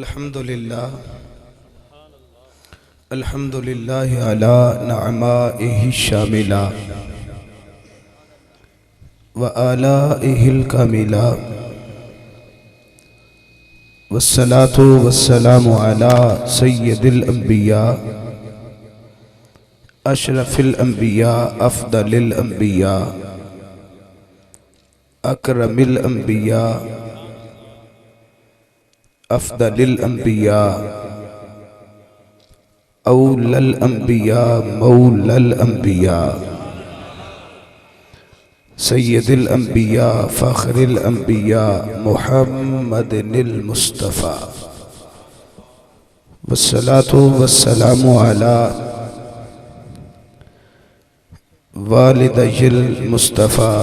الحمدللہ علی نعمائہ الشاملہ وآلائہ الکاملہ والصلاة والسلام علی سید الانبیاء اشرف الانبیاء افضل الانبیاء اکرم الانبیاء افضل الانبیاء اول الانبیاء مولا الانبیاء سید الانبیاء فخر الانبیاء محمد المصطفیٰ والصلاة والسلام علی والدی المصطفیٰ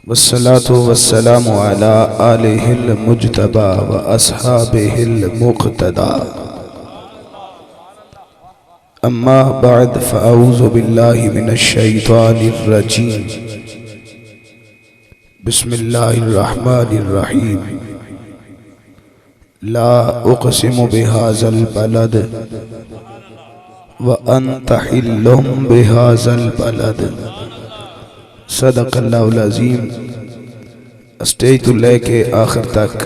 والصلاة والسلام على آلہ المجتبى وأصحابہ المقتدى اما بعد فأعوذ باللہ من الشیطان الرجیم بسم اللہ الرحمن الرحیم لا اقسم بهذا البلد وانت حل بهذا البلد صدق اللہ العظیم۔ اسٹیج تو لے کے آخر تک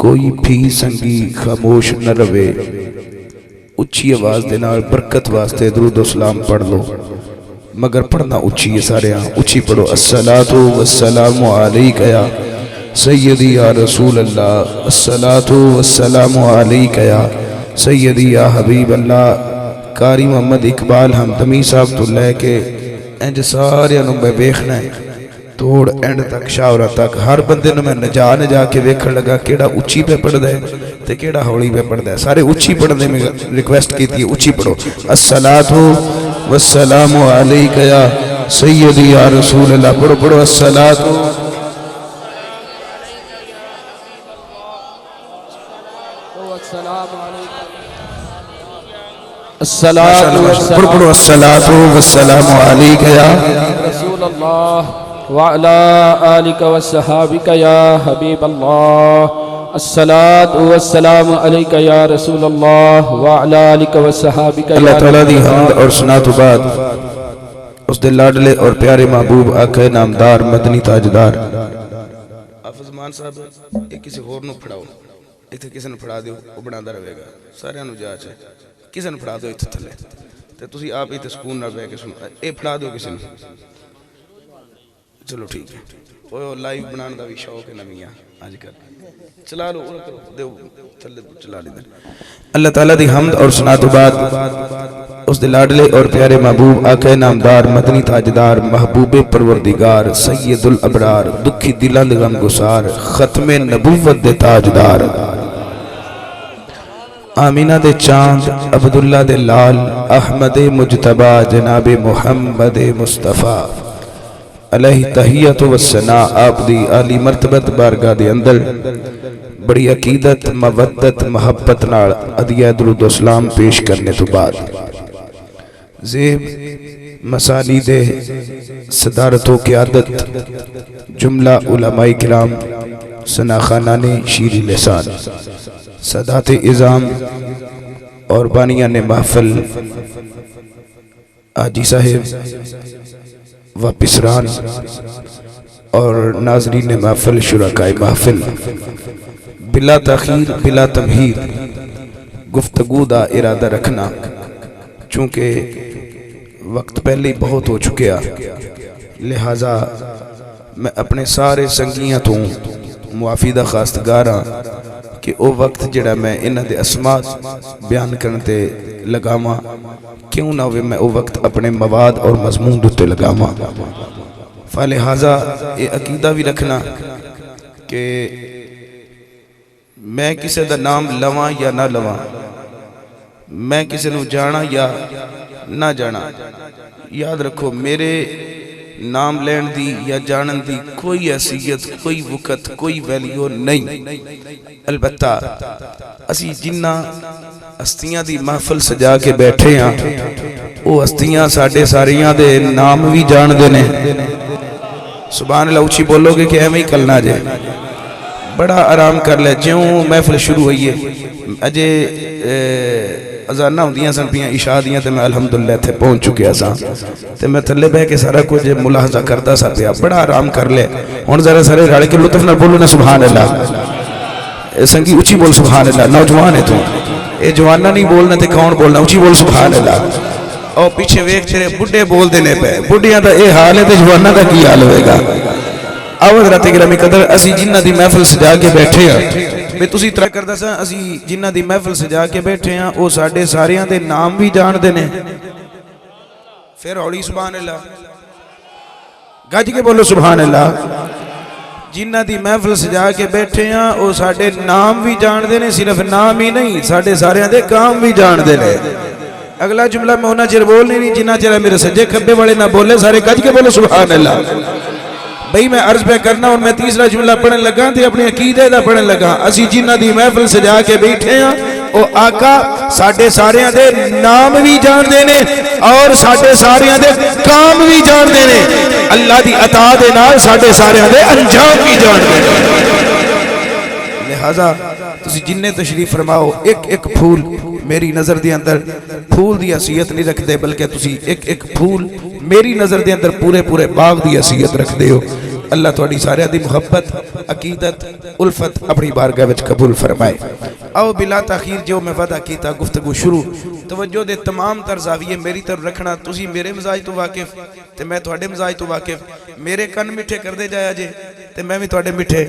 کوئی بھی سنگی خاموش نہ روے، اچھی آواز دینا برکت واسطے درود و سلام پڑھ لو، مگر پڑھنا اچھی ہے سارے ہاں اچھی پڑھو۔ الصلاۃ والسلام علیک یا سیدی یا رسول اللہ، الصلاۃ والسلام علیک یا سیدی یا حبیب اللہ۔ قاری محمد اقبال حمدمی صاحب تو لے کے انج سارے انہوں میں بیکھنا ہے توڑ اینڈ تک شاورہ تک، ہر بندے نے میں نجا کے ویکھن لگا کیڑا اچھی پہ پڑھ دے تے کیڑا ہولی پہ پڑھ دے، سارے اچھی پڑھنے میں ریکویسٹ کی تھی اچھی پڑھو۔ الصلاۃ والسلام علیک یا سیدی یا رسول اللہ، پڑھو پڑھو الصلاۃ الصلاۃ والسلام علیک یا رسول اللہ وعلا آلک وصحابک یا حبیب اللہ۔ الصلاۃ والسلام علیک یا رسول اللہ وعلا آلک وصحابک یا اللہ تعالیٰ دی حمد اور ثنا تو بعد اس دے لاڈلے اور پیارے محبوب آقا نامدار مدنی تاجدار حافظ مان صاحب ایک کسی اور نو پھڑاؤ، ایتھے کسی نے پھڑا دیو وہ بنادا رہے گا، سارے نو جا چاہے کسی نے پھڑا دو ایتھے تھلے تے تسی آپ ایتھے سکون نہ بیٹھ کے سنو، اے پھڑا دو کسی نے، چلو ٹھیک ہے۔ اوہ لائیو بنانے دا بھی شوق ہے نمیاں آج کل، چلا لو دیو تھلے چلا لی دے۔ اللہ تعالیٰ دی حمد اور ثنا تو بعد اس دے لاڈلے اور پیارے محبوب آقا نامدار مدنی تاجدار محبوب پروردگار سید الابرار دکھی دلاں دے غم گسار ختم نبوت دے تاجدار آمینہ دے چاند عبداللہ دے لال احمد مجتبہ جناب محمد مصطفیٰ علیہ تحیت و ثنا، آپ دی عالی مرتبت بارگاہ دے اندر بڑی عقیدت مودت محبت نال عدیہ درود و سلام پیش کرنے تو بعد زیب مسانی دے صدارت و قیادت جملہ علماء کرام ثنا خانان شیری لسان سادات اعظام اور بانیان محفل آجی صاحب و پسران اور ناظرین محفل شرکائے محفل، بلا تاخیر بلا تمہید گفتگو دا ارادہ رکھنا، چونکہ وقت پہلے ہی بہت ہو چکیا، لہٰذا میں اپنے سارے سنگیاں تو معافی دا خواستگاراں کہ او وقت جڑا میں انہ دے اسماء بیان کرنے لگاما کیوں نہ ہوئے میں او وقت اپنے مواد اور مضمون دوتے لگاما، فلہذا یہ عقیدہ بھی رکھنا کہ میں کسی دا نام لواں یا نہ لواں، میں کسی نو جانا یا نہ جانا، یاد رکھو میرے نام لین دی یا جانن دی کوئی حیثیت کوئی وقت کوئی ویلیو نہیں، البتہ اسی جنہ ہستیاں دی محفل سجا کے بیٹھے ہیں وہ ہستیاں ساڑھے ساریاں دے نام بھی جان دینے، سبحان اللہ اچھی بولو گے کہ ایمیں ہی کلنا جائے، بڑا آرام کر لے جیوں محفل شروع ہوئی ہے اجے اذاناں ہوندیاں سن پیاں عشاء دیاں تے میں الحمدللہ اتھے پہنچ چکیا سا تے میں تھلے بہ کے سارا کچھ ملاحظہ کرتا سا پیا بڑا آرام کر لے ہن ذرا سارے رل کے لطف نال بولو نا سبحان اللہ سنگی اچھی بول سبحان اللہ نوجوان ہے تو اے جواناں نہیں بولنا تے کون بولنا اچھی بول سبحان اللہ اور پیچھے ویکھ تیرے بڈھے بول دینے پے بڈھیاں دا اے حال ہے تے جواناں دا کی حال ہوئے گا آو حضرات گرامی قدر اسی جنہ دی محفل سجا کے بیٹھے ہیں میں تسی طرح کردا سا اسی جنہ دی محفل سجا کے بیٹھے ہیں او ساڈے ساریاں دے نام بھی جان دے نے پھر ہولی سبحان اللہ گج کے بولو سبحان اللہ جنہ دی محفل سجا کے بیٹھے ہیں او ساڈے نام بھی جان دے نے صرف نام ہی نہیں ساڈے ساریاں دے کام بھی جان دے نے اگلا جملہ میں ہونا چر بول نہیں جنہ چرہ میرے سجے کھبے والے نہ بولے سارے گج کے بولو سبحان اللہ بھئی میں عرض پہ کرنا اور میں تیسرا جملہ پڑھنے لگا تھے اپنے عقیدے دا پڑھنے لگا اسی جنہ دی محفل سجا کے بیٹھے ہیں او آقا ساڑھے ساریاں دے نام بھی جان دینے اور ساڑھے ساریاں دے کام بھی جان دینے اللہ دی عطا دے نال ساڑھے ساریاں دے انجام بھی جان دینے لہذا تسی جنہیں تشریف فرماؤ ایک ایک پھول میری نظر دے اندر پھول دی حیثیت نہیں رکھ دے بلکہ تسی ایک ایک پھول میری نظر دے اندر پورے پورے باغ دی حیثیت رکھ دے ہو اللہ تھوڑی سارے دی محبت عقیدت الفت اپنی بارگاہ وچ قبول فرمائے آؤ بلا تاخیر جو میں وعدہ کیتا گفتگو شروع توجہ دے تمام تر زاویے میری طرف رکھنا تسی میرے مزاج تو واقف تے میں تھوڑے مزاج تو واقف میرے کن میٹھے کر دے جایا جے تے میں بھی تھوڑے میٹھے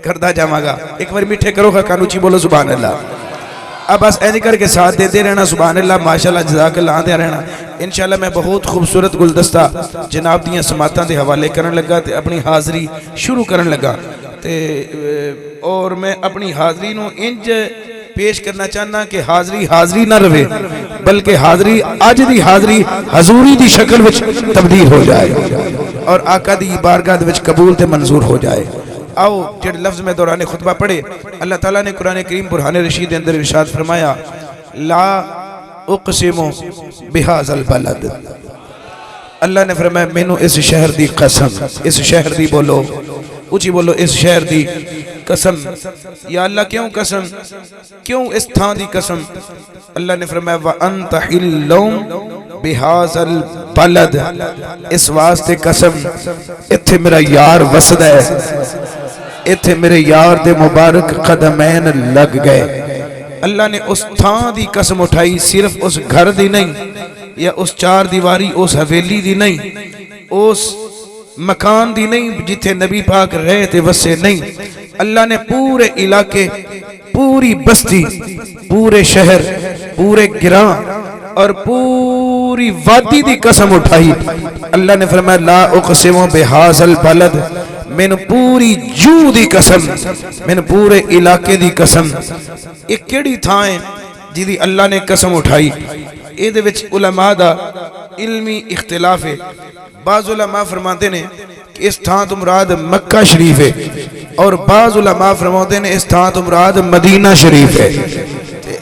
کردہ جاواں گا ایک بار میٹھے کرو گا کانو چی بولو سبحان اللہ اب بس ایسے کر کے ساتھ دیتے رہنا سبحان اللہ ماشاءاللہ جزاک اللہ آتے رہنا انشاءاللہ میں بہت خوبصورت گلدستہ جناب دیاں سماعتاں دے حوالے کرن لگا تے اپنی حاضری شروع کرن لگا تے اور میں اپنی حاضری نو انج پیش کرنا چاہنا کہ حاضری نہ رہے بلکہ حاضری آج دی حاضری حضوری دی شکل وچ تبدیل ہو جائے اور آقا دی بارگاہ وچ قبول تے منظور ہو جائے آؤ جڑے لفظ میں دوران خطبہ پڑھے اللہ تعالیٰ نے قرآن کریم برہان رشید اندر ارشاد فرمایا لا اقسم بہذا البلد اللہ نے فرمایا میں نو اس شہر دی قسم اس شہر دی بولو اچھی بولو اس شہر دی قسم یا اللہ کیوں قسم کیوں اس تھان دی قسم اللہ نے فرمایا وَأَنْتَ حِلُّمْ بِهَذَا الْبَلَدِ اس واسطے قسم اتھے میرا یار وسد ہے اتھے میرے یار دے مبارک قدمین لگ گئے اللہ نے اس تھان دی قسم اٹھائی صرف اس گھر دی نہیں یا اس چار دیواری اس حویلی دی نہیں اس مکان دی نہیں جتھے نبی پاک رہے تھے وسے نہیں اللہ نے پورے علاقے پوری بستی پورے شہر پورے گران اور پوری وادی دی قسم اٹھائی اللہ نے فرمایا لا اقسم بہذا البلد میں نے پوری جو دی قسم میں نے پورے علاقے دی قسم ایک کیڑی تھائیں جی دی اللہ نے قسم اٹھائی اے دے وچ علماء دا علمی اختلاف ہے بعض علماء فرماتے ہیں کہ اس تھان تو مراد مکہ شریف ہے اور بعض علماء فرماتے ہیں اس تھان تو مراد مدینہ شریف ہے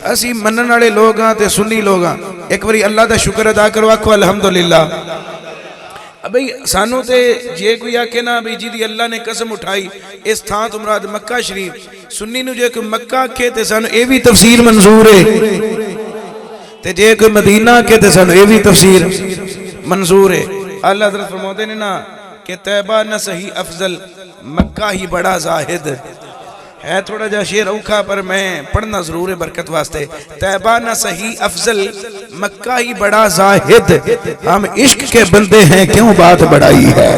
اسی منن والے لوگ ہاں تے سنی لوگ ہاں ایک باری اللہ دا شکر ادا کرو آکھو الحمدللہ بھئی سانو تے جے کوئی آکے نا بھئی جی دی اللہ نے قسم اٹھائی اس تھان تو مراد مکہ شریف سنی نو جے کوئی مکہ آکے تے سانو اے بھی تفسیر منظور ہے تے جے کوئی مدینہ آکے تے سانو اے بھی تفسیر منظور ہے اللہ حضرت فرماتے ہیں نا کہ طیبہ نہ صحیح افضل مکہ ہی بڑا زاہد ہے تھوڑا جا شیر اوکھا پر میں پڑھنا ضرور ہے برکت واسطے طیبہ نہ صحیح افضل مکہ ہی بڑا زاہد ہم عشق کے بندے ہیں کیوں بات بڑائی ہے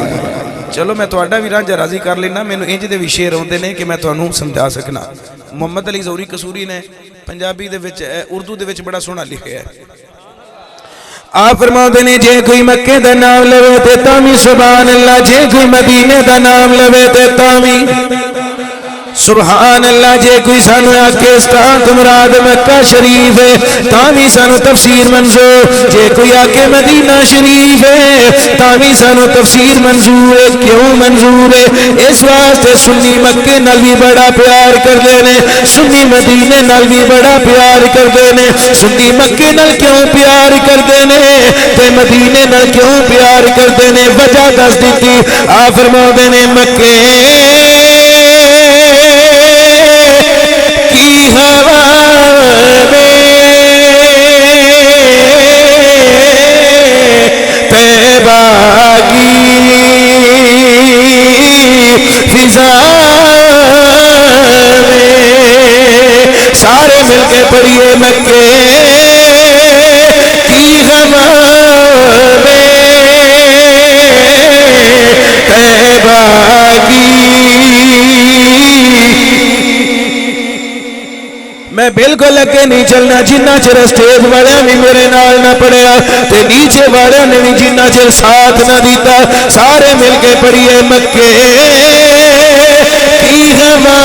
چلو میں توڑا بھی رانجا راضی کر لینا میں نے انج دے بھی شیر ہوندے نے کہ میں تو انہوں سمجھا سکنا محمد علی زوری قصوری نے پنجابی دے وچ اردو دے وچ بڑا سونا لکھے ہے آپ فرماؤ دینے جے کوئی مکہ دا نام لوے تے تامی سبحان اللہ جے کوئی مدینہ دا نام لوے تے تامی سبحان اللہ جے کوئی سانو آکستان تمراد مکہ شریف ہے تامی سانو تفسیر منظور جے کوئی آکے مدینہ شریف ہے تامی سانو تفسیر منظور ہے کیوں منظور ہے اس واسطے سنی مکہ نال بھی بڑا پیار کر دینے سنی مدینہ نال بھی بڑا پیار کر دینے سنی مکہ نال کیوں پیار کر دینے تے مدینہ نال کیوں پیار کر دینے وجہ دس دیتی آپ فرماؤ دینے مکہ میں بالکل اگے نہیں چلنا جنہ چر سٹیج والے بھی میرے نال نہ پڑھیا تے نیچے والے نے بھی جنہ چر ساتھ نہ دیتا سارے مل کے پڑھیے مکے کی ہوا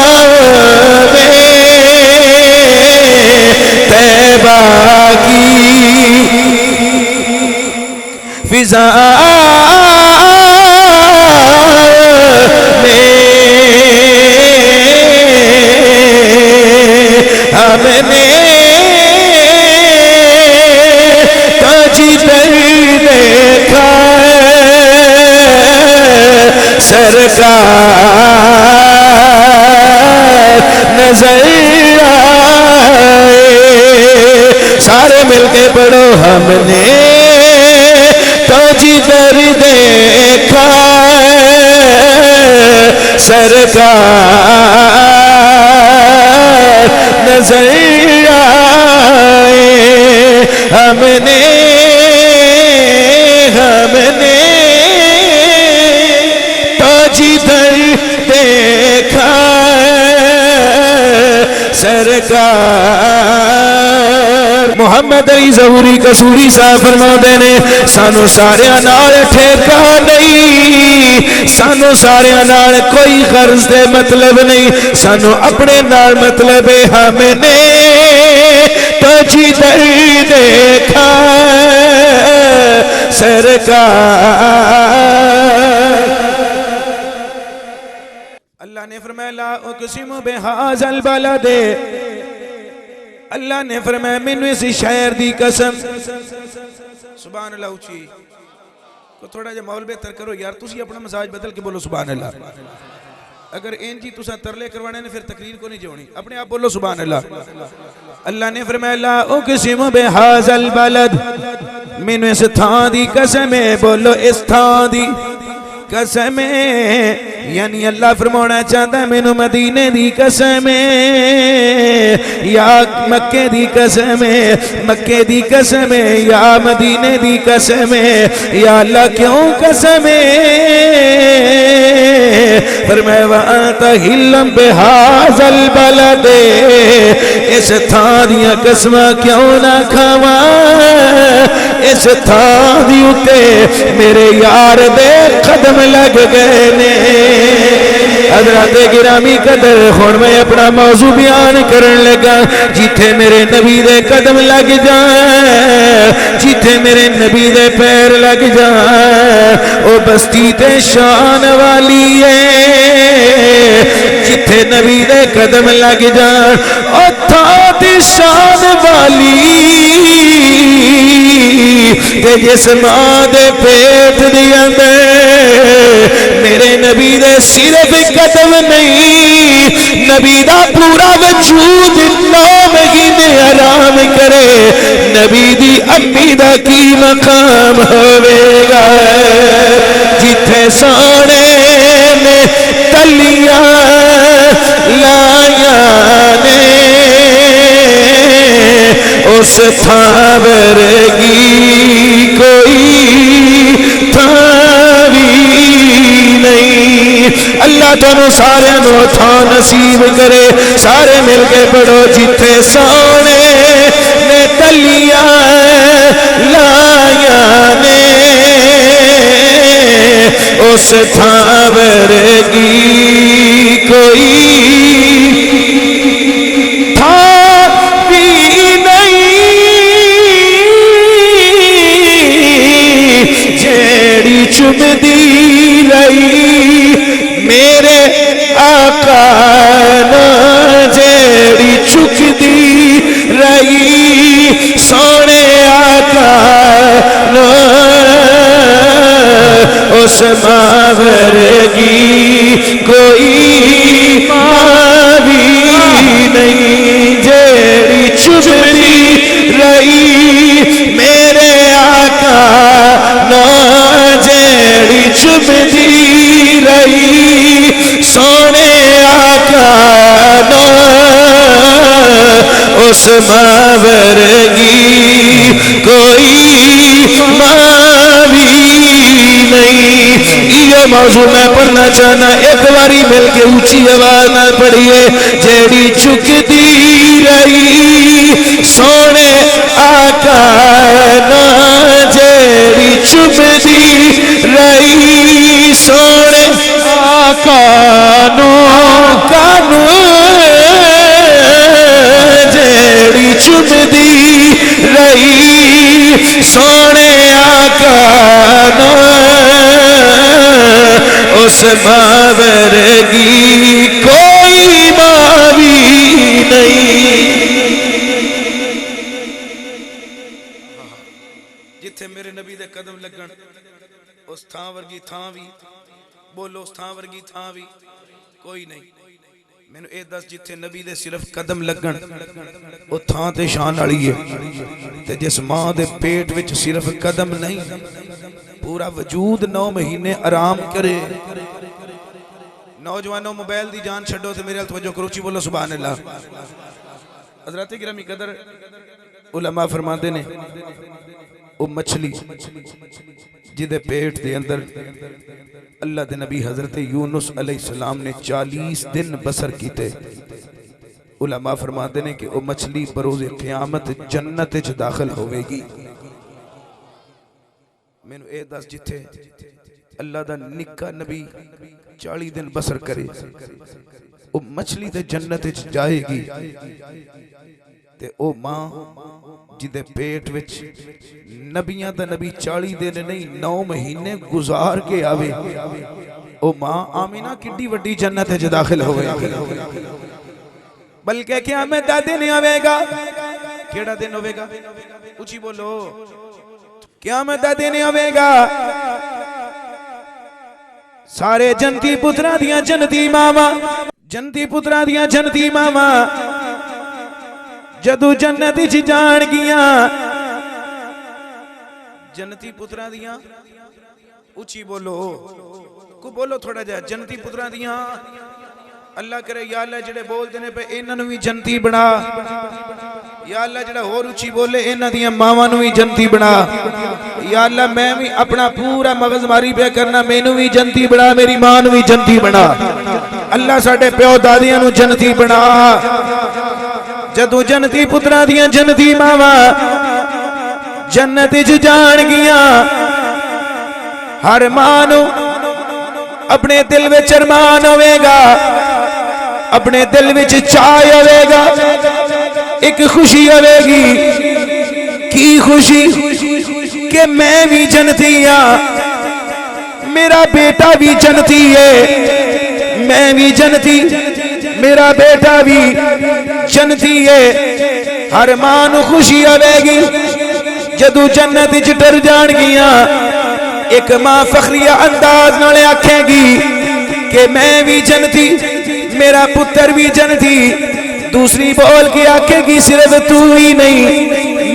میں طیبہ کی فضا میں ہم نے تاجی در دیکھا سرکار نظر آئے سارے مل کے پڑھو ہم نے تاجی در دیکھا سرکار نظر آئے ہم نے تاجی در دیکھا سرکار محمد علی ظہوری قصوری صاحب فرماتے نے سانو سارے نال ٹھیکا نہیں سانو سارے نال کوئی غرض دے مطلب نہیں سانو اپنے نال مطلب ہے ہم نے تاجی در دیکھا سرکار اللہ نے فرمایا لا اقسم بہذا البلد اللہ نے فرمایا مینوں اس شہر دی قسم سبحان اللہ اچھی کو تھوڑا جا ماحول بہتر کرو یار تسی اپنا مزاج بدل کے بولو سبحان اللہ اگر این جی تسا ترلے کروانے نے پھر تقریر کو نہیں جوڑنی اپنے آپ بولو سبحان اللہ اللہ نے فرمایا لا اقسم بہذا البلد مینوں اس تھان دی قسم ہے بولو اس تھان دی قسم ہے یعنی اللہ فرمانا چاہتا ہے مینوں مدینے دی قسم ہے یا مکے دی قسم ہے مکے دی قسم ہے یا مدینے دی قسم ہے یا اللہ کیوں قسم ہے فرمایا وَأَنْتَ حِلًّا بِهَذَا الْبَلَدِ اس تھان دیاں قسماں کیوں نہ کھاواں اس تھان دی اُتے میرے یار دے قدم لگ گئے نے حضرات گرامی قدر خون میں اپنا موضوع بیان کرن لگا جیتھے میرے نبی دے قدم لگ جائیں جیتھے میرے نبی دے پیر لگ جائیں او بستی تے شان والی ہے جیتھے نبی دے قدم لگ جائیں او تھا تے شان والی تے جس ماں دے پیٹ دی اندر میرے نبی دے صرف قدم نہیں نبی دا پورا وجود 9 مہینے آرام کرے نبی دی امی دا کی مقام ہوئے گا جتھے سانے میں تلیاں لایا نے اس تھان ورگی کوئی تھاوی نہیں اللہ تانوں سارے نو تھان نصیب کرے سارے مل کے پڑھو جتھے سونے نے تلیاں لایا نے اس تھان ورگی کوئی چمدی رہی میرے آقا نا جیڑی چکدی رہی سونے آقا نا اس ماورگی کوئی ماوی نہیں جیڑی چمدی رہی میرے آقا نا چمدی رہی سونے آقا نا اس ماورگی کوئی ماوی نہیں یہ موضوع میں پڑھنا چاہنا ایک باری مل کے اونچی آواز نہ پڑھیے جیڑی چکتی رہی کانو جیڑی چمدی رہی سونے آقا نو اس ماں ورگی کوئی ماں بھی نہیں. جتھے میرے نبی دے قدم لگن اس تھاں ورگی تھاں بھی بولو اس تھاں ورگی تھاں بھی کوئی نہیں. میں نے اے دس جتھے نبی دے صرف قدم لگن او تھاں تے شان والی ہے تے جس ماں دے پیٹ وچ صرف قدم نہیں پورا وجود 9 مہینے آرام کرے. نوجوانوں موبائل دی جان چھڈو تے میرے ال توجہ کرو چی بولو سبحان اللہ. حضرات گرامی قدر علماء فرماندے نے او مچھلی جدے پیٹ دے اندر اللہ دے نبی حضرت یونس علیہ السلام نے 40 دن بسر کیتے. علماء فرماتے ہیں کہ وہ مچھلی بروز قیامت جنت وچ داخل ہوئے گی. میں نے اے دس جتھے اللہ دا نکا نبی 40 دن بسر کرے وہ مچھلی تے جنت وچ جائے گی تے او ماں جدے پیٹ وچ نبیاں دا نبی 40 دن نہیں 9 مہینے گزار کے آوے او ماں آمینہ کڈی وڈی جنت وچ داخل ہوئے بلکہ قیامت دا دن آوے گا. کیڑا دن ہوئے گا اچھی بولو قیامت دا دن آوے گا. سارے جنتی پترا دیاں جنتی ماما جنتی پترا دیاں جنتی ماما جدو جنتی چی جان گیاں جنتی پترا دیاں اچھی بولو کو بولو تھوڑا جا جنتی پترا دیاں اللہ کرے یا اللہ جڑے بول دینے پہ انہاں نو بھی جنتی بنا یا اللہ جڑا اور اچھی بولے انہاں دیاں ماواں نو بھی جنتی بنا یا اللہ میں بھی اپنا پورا مغز ماری پہ کرنا میں نو بھی جنتی بنا میری ماں نو بھی جنتی بنا اللہ ساڑھے پیو دادیاں نو جنتی بنا. جدو جنتی پترا دیاں جنتی ماواں جنت وچ جان گیاں ہر ماں نو اپنے دل وچ ارمان ہوے گا اپنے دل وچ چاہ ہوے گا ایک خوشی ہوے گی. کی خوشی کہ میں بھی جنتی ہاں میرا بیٹا بھی جنتی ہے میں بھی جنتی میرا بیٹا بھی جنتی ہے. ہر ماں نو خوشی ہوے گی جدو جنت وچ ڈر جان گیاں ایک ماں فخریہ انداز نالے آکھے گی کہ میں بھی جنتی میرا پتر بھی جنتی. دوسری بول کے آکھے گی صرف تو ہی نہیں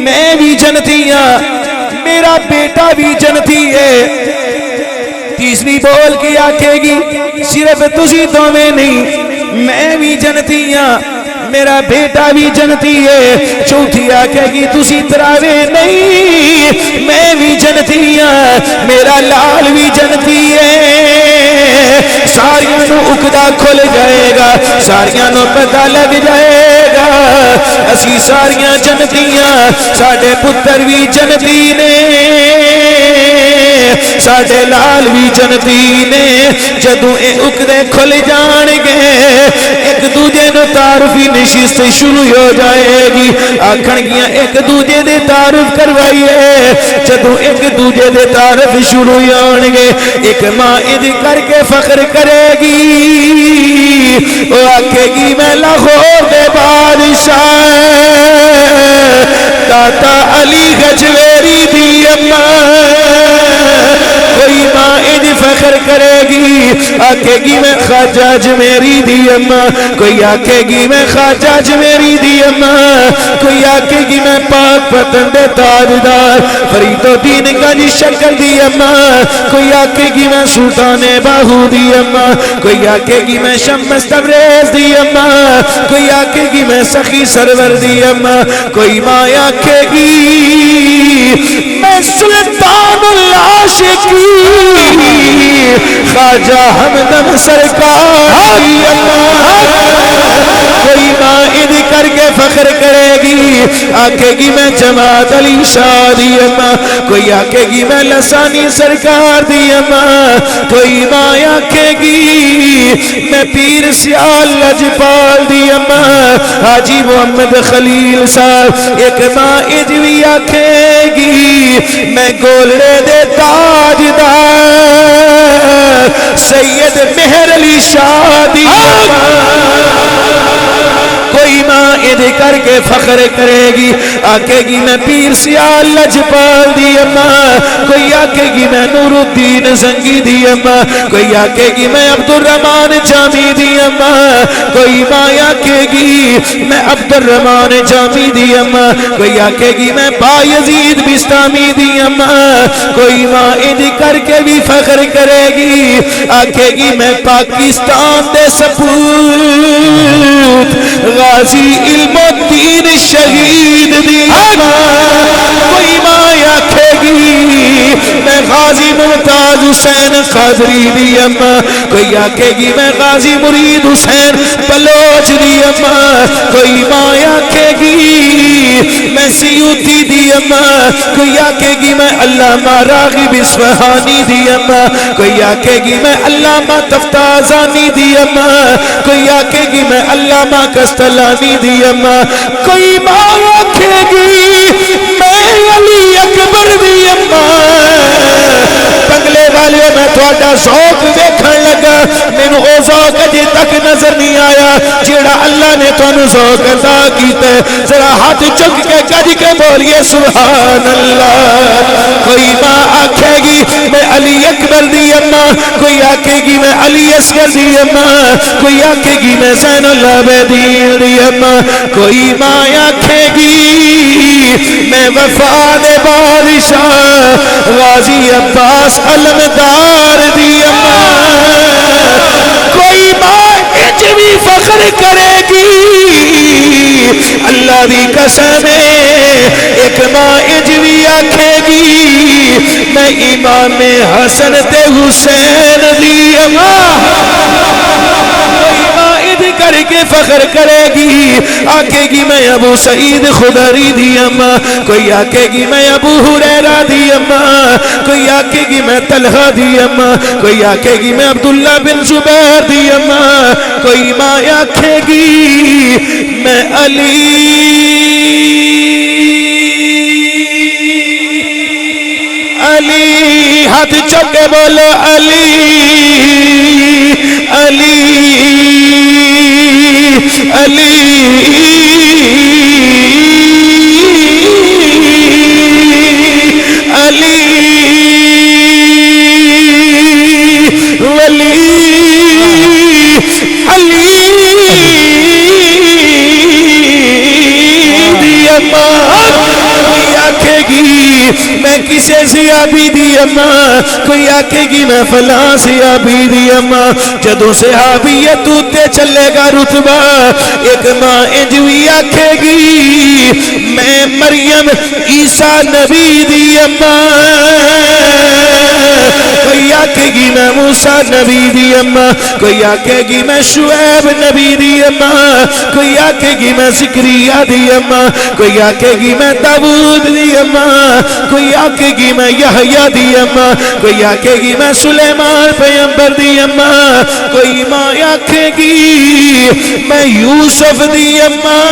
میں بھی جنتی ہاں میرا بیٹا بھی جنتی ہے. تیسری بول کے آکھے گی صرف تسی دوویں نہیں میں بھی جنتی ہاں میرا بیٹا بھی جنتی ہے. چوتھی آکھے گی تسی تراوے نہیں میں بھی جنتی ہاں میرا لال بھی جنتی ہے. ساریاں نو اکدا کھل جائے گا ساریاں نو پتہ لگ جائے گا اسی ساریاں جنتیاں ساڑھے پتر بھی جنتی نے ساڑھے لال بھی جنتی نے. جدو اے اکدے کھل جان گے ایک دوجے نو تعارفی نشست شروع ہو جائے گی. آکھن گیاں ایک دوجے دے تعارف کروائیے. جدو ایک دوجے دے تعارف شروع ہون گے ایک ماں ادھ کر کے فخر کرے گی وہ آکھے گی میں لاہور دے بادشاہ داتا علی گجویری دی اماں. کوئی ماں ادھ فخر کرے گی آکھے گی میں خواجہ اجمیری دی اماں. کوئی آکھے گی میں خواجہ اجمیری دی اماں. کوئی آکھے گی میں پاک پتن دے تاجدار فرید الدین گنج شکر دی اماں. کوئی آکھے گی میں سلطان باہو دی اماں. کوئی آکھے گی میں شمس تبریز دی اماں. کوئی آکھے گی میں سخی سرور دی اماں. کوئی ماں آکھے گی میں سلطان العاشقین خواجہ ہمدم سرکار دی اماں. کوئی ماں ادھ کر کے فخر کرے گی آکھے گی میں جماعت علی شاہ دی اماں، کوئی آکھے گی میں لسانی سرکار دی اماں، کوئی ماں آکھے گی میں پیر سیال لجپال دی اماں، حاجی محمد خلیل صاحب، ایک ماں اجوی آکھے گی میں گولڑے دے تاجدار سید مہر علی شاہ دی اماں، کوئی ماں ادھ کر کے فخر کرے گی، آکھے گی میں پیر سیال لجپال دی اماں، کوئی آکھے گی میں نور الدین زنگی دی اماں، کوئی آکھے گی میں عبد الرحمن جامی دی اماں، کوئی ماں آکھے گی میں عبد الرحمن جامی دی اماں، کوئی آکھے گی میں بایزید بستامی دی اماں، کوئی ماں ادھ کر کے بھی فخر کرے گی، آکھے گی میں پاکستان دے سپوت غازی علم الدین شہید دی اماں، کوئی ماں آکھے گی میں غازی ممتاز حسین قادری دی اماں، کوئی آکھے گی میں غازی مرید حسین بلوچ دی اماں، کوئی ماں آکھے گی میں سیوطی دی اماں، کوئی آکھے گی میں علامہ راغب اصفہانی دی اماں، کوئی آکھے گی میں علامہ تفتازانی دی اماں، کوئی آکھے گی میں علامہ کستلانی دی اماں، کوئی ماں آکھے گی میں علی اکبر دی اماں۔ بنگلے والے میں تھوڑا ذوق دیکھن لگا، مینوں او ذوق اجے تک نظر نہیں آیا جیڑا اللہ نے تانوں ذوق عطا کیتا ہے، ذرا ہاتھ چک کے گج کے بولیے سبحان اللہ۔ کوئی ماں آکھے گی میں علی اکبر دی اماں، کوئی آکھے گی میں علی اصغر دی اماں، کوئی آکھے گی میں زین العابدین دی اماں، کوئی ماں آکھے گی میں وفا دے بادشاہ غازی عباس علمدار دی اماں، کوئی ماں اچ بھی فخر کرے گی اللہ دی قسم ایک ماں اچ بھی آکھے گی میں امام حسن تے حسین دی اماں، کر کے فخر کرے گی، آکھے گی میں ابو سعید خدری دی اماں، کوئی آکھے گی میں ابو ہریرہ دی اماں، کوئی آکھے گی میں طلحہ دی اماں، کوئی آکھے گی میں عبداللہ بن زبیر دی اماں، کوئی ماں آکھے گی میں علی علی، ہاتھ چک کے بولو علی علی علی علی ولی علی دی اماں، کوئی آکھے گی میں کسے صحابی دی اماں، کوئی آکھے گی میں فلاں صحابی دی اماں، جدوں صحابیت تے چلے گا رتبہ، ایک ماں انجوی آکھے گی میں مریم عیسیٰ نبی دی اماں، کوئی آکھے گی میں موسیٰ نبی دی اماں، کوئی آکھے گی میں شعیب نبی دی اماں، کوئی آکھے گی میں زکریا دی اماں، کوئی آکھے گی میں داؤد دی اماں، کوئی آکھے گی میں یحییٰ دی اماں، کوئی آکھے گی میں سلیمان پیغمبر دی اماں، کوئی ماں آکھے گی میں یوسف دی اماں،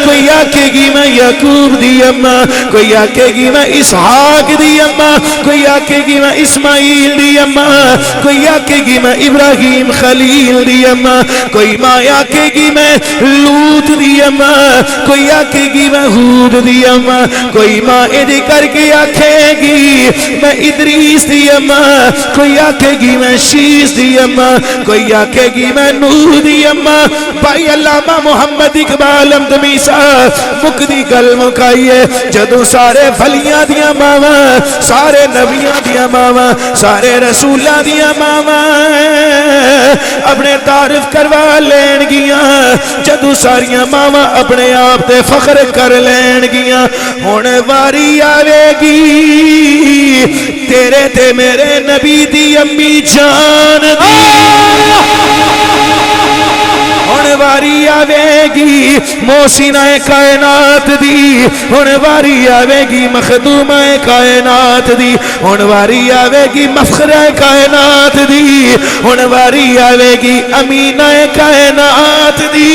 کوئی آکھے گی میں یعقوب دی اماں، کوئی آکھے گی میں اسحاق دی اماں، کوئی آکھے گی میں اسماعیل دی اماں، کوئی آکھے گی میں ابراہیم خلیل دی اماں، کوئی ماں آکھے گی میں لوط دی اماں، کوئی آکھے گی میں ہود دی اماں، کوئی ماں ادھے کر کے آکھے گی میں ادریس دی اماں، کوئی آکھے گی میں شیس دی اماں، کوئی آکھے گی میں نوح دی اماں۔ بھائی علامہ محمد اقبال امدمی صاحب مکدی گل مکائیے، جدوں سارے فلیاں دیاں ماواں، سارے نبیاں دیاں ماواں، سارے رسولاں دیاں ماواں اپنے تعارف کروا لین گیاں، جدوں ساریاں ماواں اپنے آپ تے فخر کر لین گیاں، ہن واری آوے گی تیرے تے میرے نبی دی امی جان دی، ہن واری آوے گی موسینہ کائنات دی، ہن واری آوے گی مخدومہ کائنات دی، ہن واری آوے گی مفخرہ کائنات دی، ہن واری آوے گی امینہ کائنات دی،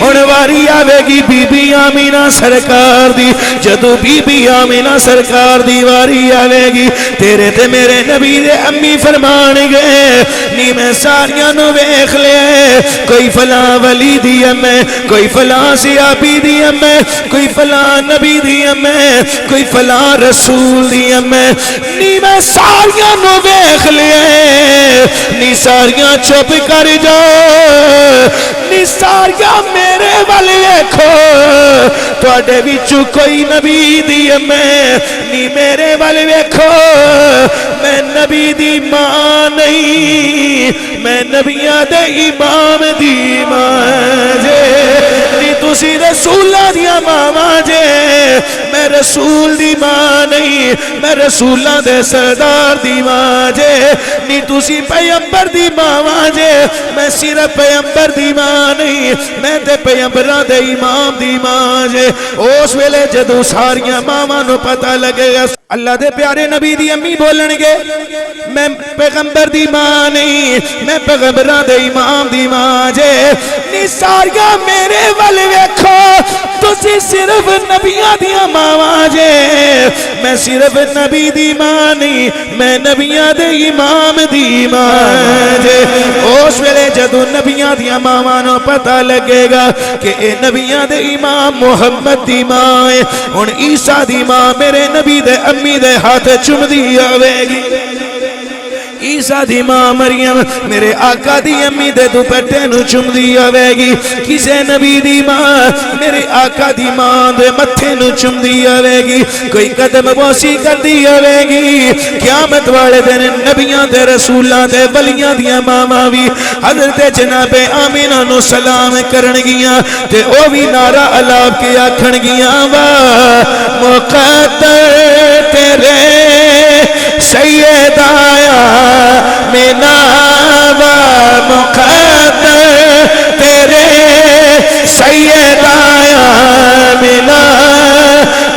ہن واری آوے گی بی بی آمینہ سرکار دی۔ جدو بی بی آمینہ سرکار دی واری آوے گی، تیرے تے میرے نبی دے امی فرمان گئے نی میں ساریاں نو ویکھ لے، کوئی فلاں ولی دی امیں، کوئی فلاں صحابی دی امیں، کوئی فلاں نبی دی امیں، کوئی فلاں رسول دی امیں، نی میں ساریاں نو ویکھ لے، نی ساریاں چپ کر جاؤ، نی ساریاں میرے والے ویکھو، تواڈے وچوں کوئی نبی دی امیں، نی میرے والے ویکھو، میں نبی دی ماں نہیں، میں نبیاں دے امام دی ماں جے، نی تسی رسولہ دیا ماں جے، میں رسول دی ماں نہیں، میں رسولہ دے سردار دی ماں جے، نی تسی پیمبر دی ماں جے، میں صرف پیمبر دی ماں نہیں، میں تے پیمبرہ دے امام دی ماں جے۔ اس ویلے جدو ساریاں ماں نو پتہ لگے گا اللہ دے پیارے نبی دی امی بولن گے میں پیغمبر دی ماں نہیں، میں پیغمبرہ دے امام دی ماں جے، نی ساریاں میرے والے ویکھو، تسی صرف نبیاں دیا ماں جے، میں صرف نبی دی ماں نہیں، میں نبیاں دے امام دی ماں جے۔ اس ویلے جدو نبیاں دیا ماں نو پتہ لگے گا کہ اے نبیاں دے امام محمد دی ماں ہے، ہن عیسیٰ دی ماں میرے نبی دے امی دے ہاتھ چم دی آوے گی، عیسیٰ دی ماں مریم میرے آقا دی امی دے دوپٹے نو چم دی آوے گی، کسے نبی دی ماں میرے آقا دی ماں دے متھے نو چم دی آوے گی، کوئی قدم بوسی کر دی آوے گی۔ قیامت والے دن نبیاں دے رسولاں دے ولیاں دیا ماں بھی حضرت جناب آمینہ نو سلام کرن گیاں، تے او بھی نعرہ علاپ کے آکھن گیاں، واہ مقدر تیرے سیدہ آمینہ، واہ مقدر تیرے سیدہ آمینہ،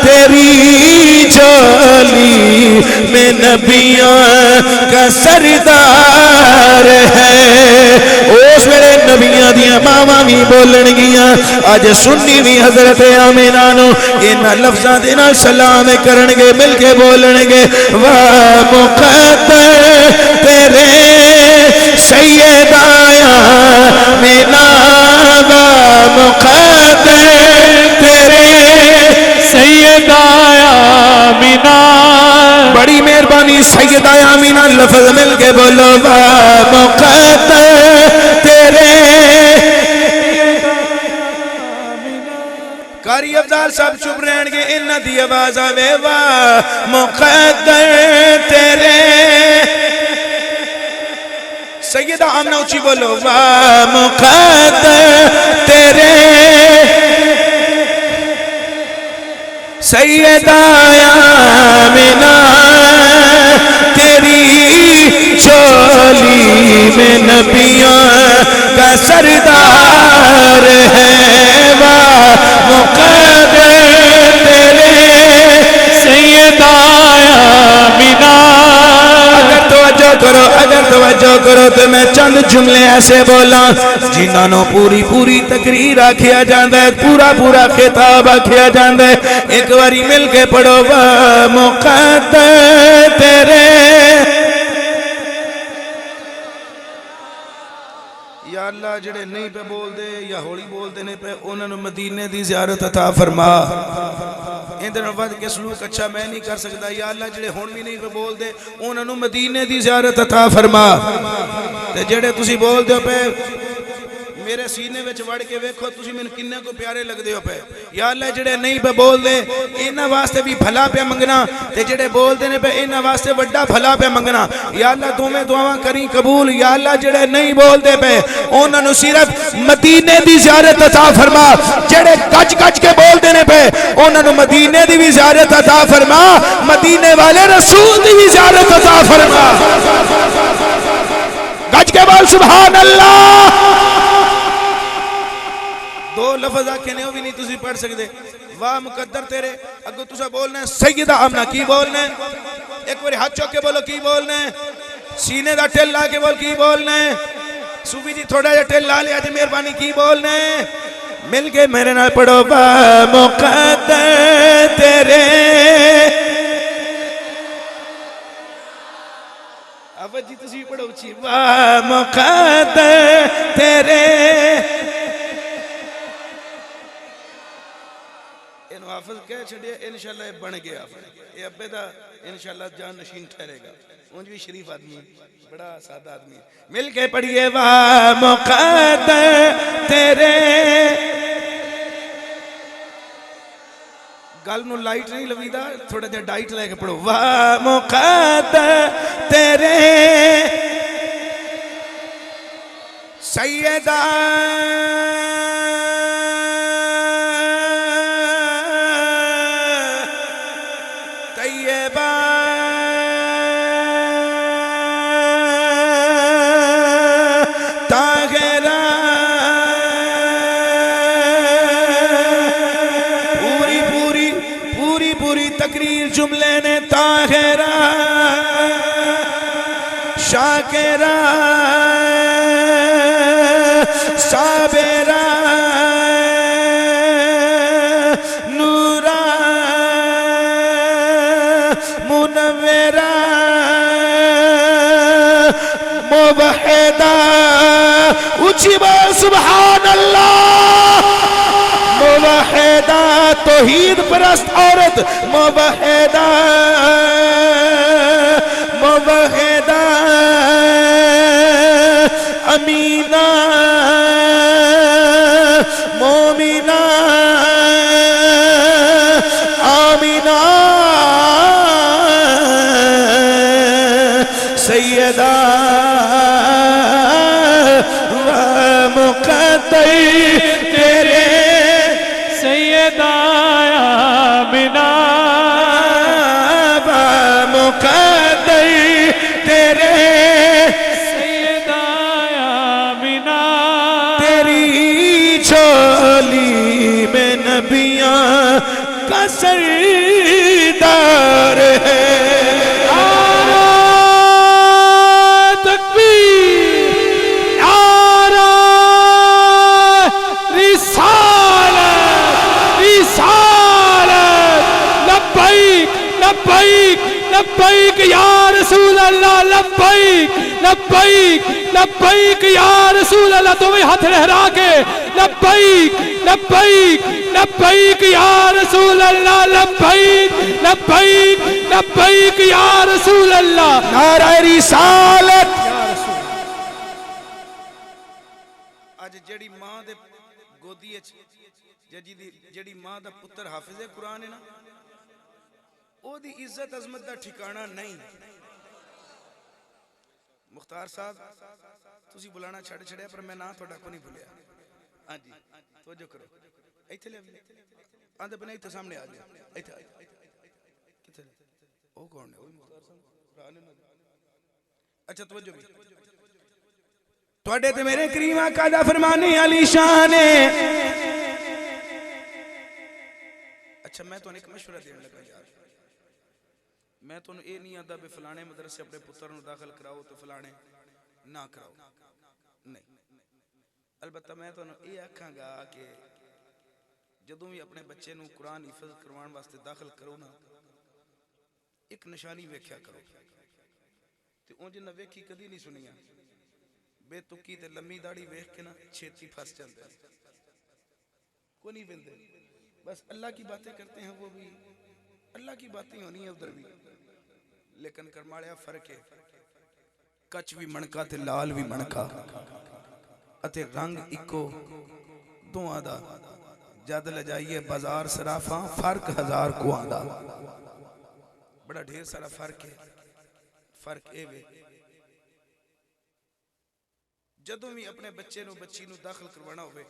تیری جولی میں نبیوں کا سردار ہے۔ اس میرے نبیاں دیا ماما بھی بولن گیاں، آج سنی بھی حضرت آمینہ نو انہا لفظاں دینا سلام کرن گے، مل کے بولن گے، واہ مقدر تیرے سیدہ آمینہ، واہ مقدر تیرے سیدہ آمینہ، بڑی مہربانی سیدہ آمینہ لفظ مل کے بولو، واہ مقدر تیرے۔ قاری افضال صاحب چپ رہن گے، انہ دی آواز آوے، واہ مقدر تیرے سیدہ آمنہ اچھی بولو، واہ مقدر تیرے سیدہ آمینہ، تیری چولی میں نبیوں کا سردار ہے، واہ مقدر تیرے سیدہ آمینہ۔ اگر توجہ کرو، اگر توجہ کرو تو میں چند جملے ایسے بولا جنہاں نو پوری پوری تقریر آکھیا جاندہ ہے، پورا پورا خطاب آکھیا جاندہ ہے، ایک واری مل کے پڑھو، واہ مقدر تیرے۔ یا اللہ جڑے نہیں پہ بول دے یا ہولی بول دینے پہ انہوں نے مدینے دی زیارت عطا فرما، اندر وقت کے سلوک اچھا میں نہیں کر سکتا، یا اللہ جڑے ہون بھی نہیں پہ بول دے انہوں نے مدینے دی زیارت عطا فرما، تے جڑے تسی بول دے پہ میرے سینے وچ وڑ کے ویکھو تسی میں کنے کو پیارے لگ دے ہو پہ، یا اللہ جڑے نہیں پہ بول دے انہاں واسطے بھی بھلا پہ منگنا، تے جڑے بول دینے پہ انہاں واسطے بڑا بھلا پہ منگنا، یا اللہ تمہیں دعاواں کریں قبول، یا اللہ جڑے نہیں بول دے پہ انہاں نو صرف مدینے دی زیارت عطا فرما، جڑے گج گج کے بول دینے پہ انہاں نو مدینے دی بھی زیارت عطا فرما، مدینے والے رسول دی بھی زیارت عطا فرما، گج کے بول سبحان اللہ۔ لفظ آکھے نے وہ بھی نہیں تسی پڑھ سکتے واہ مقدر تیرے اگو تسا بولنا ہے سیدہ آمنہ کی بولنا ہے ایک باری ہاتھ چوک کے بولو کی بولنا ہے سینے دا ٹل لا کے بول کی بولنا ہے صوفی جی تھوڑا جا ٹل لا لیا جی مہربانی کی بولنا ہے مل کے میرے نال پڑھو واہ مقدر تیرے اب جی تسی پڑھو چی واہ مقدر تیرے انہوں حافظ کہہ چھڑیا انشاءاللہ یہ بن گیا یہ ابے دا انشاءاللہ جان نشین ٹھہرے گا اونج بھی شریف آدمی بڑا سادہ آدمی مل کے پڑھئے واہ مقدر تیرے گل نو لائٹ نہیں لویدہ تھوڑا دیر ڈائٹ لے کے پڑھو واہ مقدر تیرے سیدہ طیبہ طاہرہ پوری تقریر جملے نے طاہرہ شاکرہ صابرہ نورہ منورہ موحدہ اونچی بات سبحان اللہ موحدہ توحید پرست عورت موحدہ موحدہ امینہ مومنہ آمینہ سیدہ و مقدر تیرے سیدہ آمینہ و مقدر تیرے سیدہ آمینہ تیری جھولی میں نبیاں کا سردار ہے لبیک یا رسول اللہ لبیک لبیک لبیک یا رسول اللہ تمہیں ہاتھ لہرا کے لبیک لبیک لبیک یا رسول اللہ لبیک لبیک لبیک یا رسول اللہ نعرہ رسالت آج جڑی ماں دے گودی جڑی ماں دا پتر حافظ قرآن ہے نا او دی عزت عظمت دا ٹھکانہ نہیں مختار صاحب تسی بلانا چھڑ چھڑیا پر میں نہ تھوڑا کو نہیں بھولیا ہاں جی توجہ کرو ایتھے لے آندھے بنا ایتھے سامنے آ جائے ایتھے کتھے او کون ہے اچھا توجہ بھی توڑے تے میرے کریم آقا دا فرمانے علی شان اچھا میں تو ایک مشورہ دینے لگا یار میں تو اے نہیں آدھا بے فلانے مدرسے اپنے پتر نو داخل کراؤ تو فلانے نہ کراؤ نہیں البتہ میں تو اے آکھاں گا کہ جدوں بھی اپنے بچے نو قرآن حفظ کروان واسطے داخل کرو نا ایک نشانی ویکھیا کرو تے اون جنہ ویکھی کدی نہیں سنیا بے تکی تے لمبی داڑھی ویکھ کے نا چھیتی پھنس چلتے ہیں کو نہیں بندے بس اللہ کی باتیں کرتے ہیں وہ بھی اللہ کی باتیں ہونی ہیں ادھر بھی لیکن کرماڑیا فرق ہے کچ بھی منکا تے لال بھی منکا اتے رنگ اکو دو آدھا جد لجائیے بازار سرافاں فرق ہزار کو آدھا بڑا ڈھیر سارا فرق ہے فرق اے وے جدوں بھی اپنے بچے نو بچی نو داخل کروانا ہوئے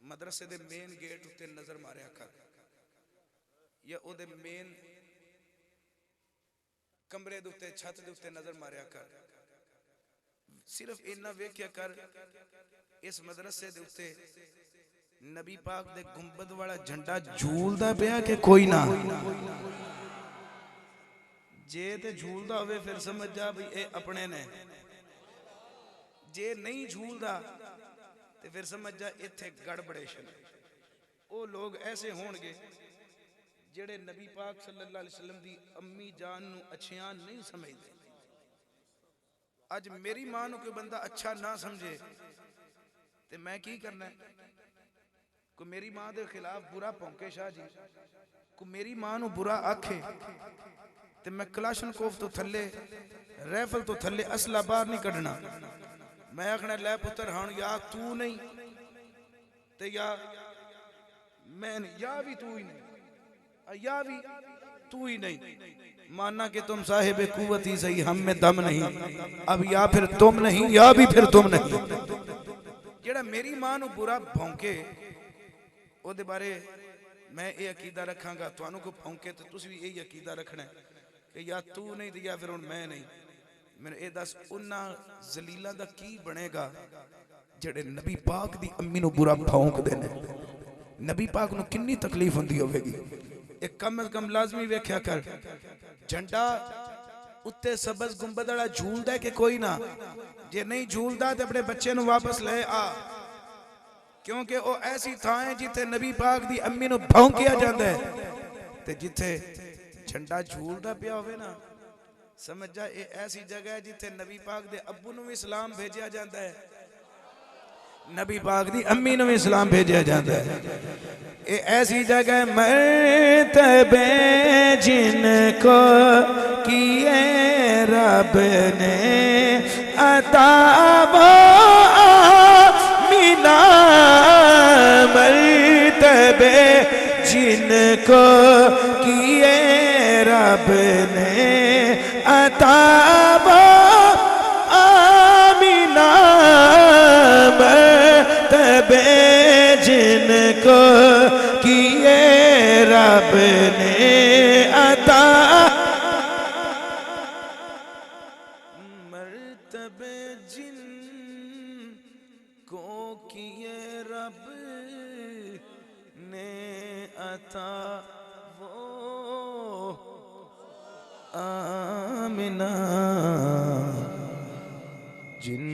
مدرسے دے مین گیٹ اتے نظر ماریا کر یا او دے مین کمرے دے اتے چھت دے اتے نظر ماریا کر صرف اینا ویکھیا کر اس مدرسے دے اتے نبی پاک دے گنبد والا جھنڈا جھولدا پیا کہ کوئی نہ جے تے جھولدا ہوئے پھر سمجھ جا بھئی اے اپنے نے جے نہیں جھولدا تے پھر سمجھ جا ایتھے گڑبڑیشن او لوگ ایسے ہون گے جڑے نبی پاک صلی اللہ علیہ وسلم دی امی جان نو اچھیاں نہیں سمجھ دے آج میری ماں نو کوئی بندہ اچھا نہ سمجھے تے میں کی کرنا ہے کو میری ماں دے خلاف برا پونکے شاہ جی کو میری ماں نو برا آکھے تے میں کلاشن کوف تو تھلے ریفل تو تھلے اسلحہ باہر نہیں کڑنا میں آکھنا لے پتر ہاں یا تو نہیں تے یا میں نہیں یا بھی تو ہی نہیں یا بھی تو ہی نہیں ماننا کہ تم صاحب قوت ہی صحیح ہم میں دم نہیں اب یا پھر تم نہیں یا بھی پھر تم نہیں جڑا میری ماں نو برا بھونکے او دے بارے میں اے عقیدہ رکھاں گا تو انہوں کو بھونکے تو تُس بھی اے عقیدہ رکھنا ہے کہ یا تو نہیں دیا پھر ان میں نہیں میں نے اے دس انہا زلیلہ دا کی بنے گا جڑے نبی پاک دی امی نو برا بھونک دینے نبی پاک نو کنی تکلیف ہوندی ہوئے گی ایک کم از کم لازمی ویکھیا کر جھنڈا اتے سبز گنبدڑا جھول دے کہ کوئی نہ جے نہیں جھول دا تے اپنے بچے نو واپس لے آ کیونکہ او ایسی تھائیں جتے نبی پاک دی امی نو بھون کیا جاندہ ہے تے جتے جھنڈا جھول دا پیا ہوئے نا سمجھ جا اے ایسی جگہ ہے جتے نبی پاک دے ابو نو اسلام بھیجیا جاندہ ہے نبی پاک دی امی نو اسلام بھیجیا جاندہ ہے اے ایسی جگہ مرتبے جن کو کیے رب نے عطا وہ آمینہ مرتبے جن کو کیے رب نے عطا وہ آمینہ مرتبے جن کو کیے رب نے عطا مرتبے جن کو کیے رب نے عطا وہ آمنہ جن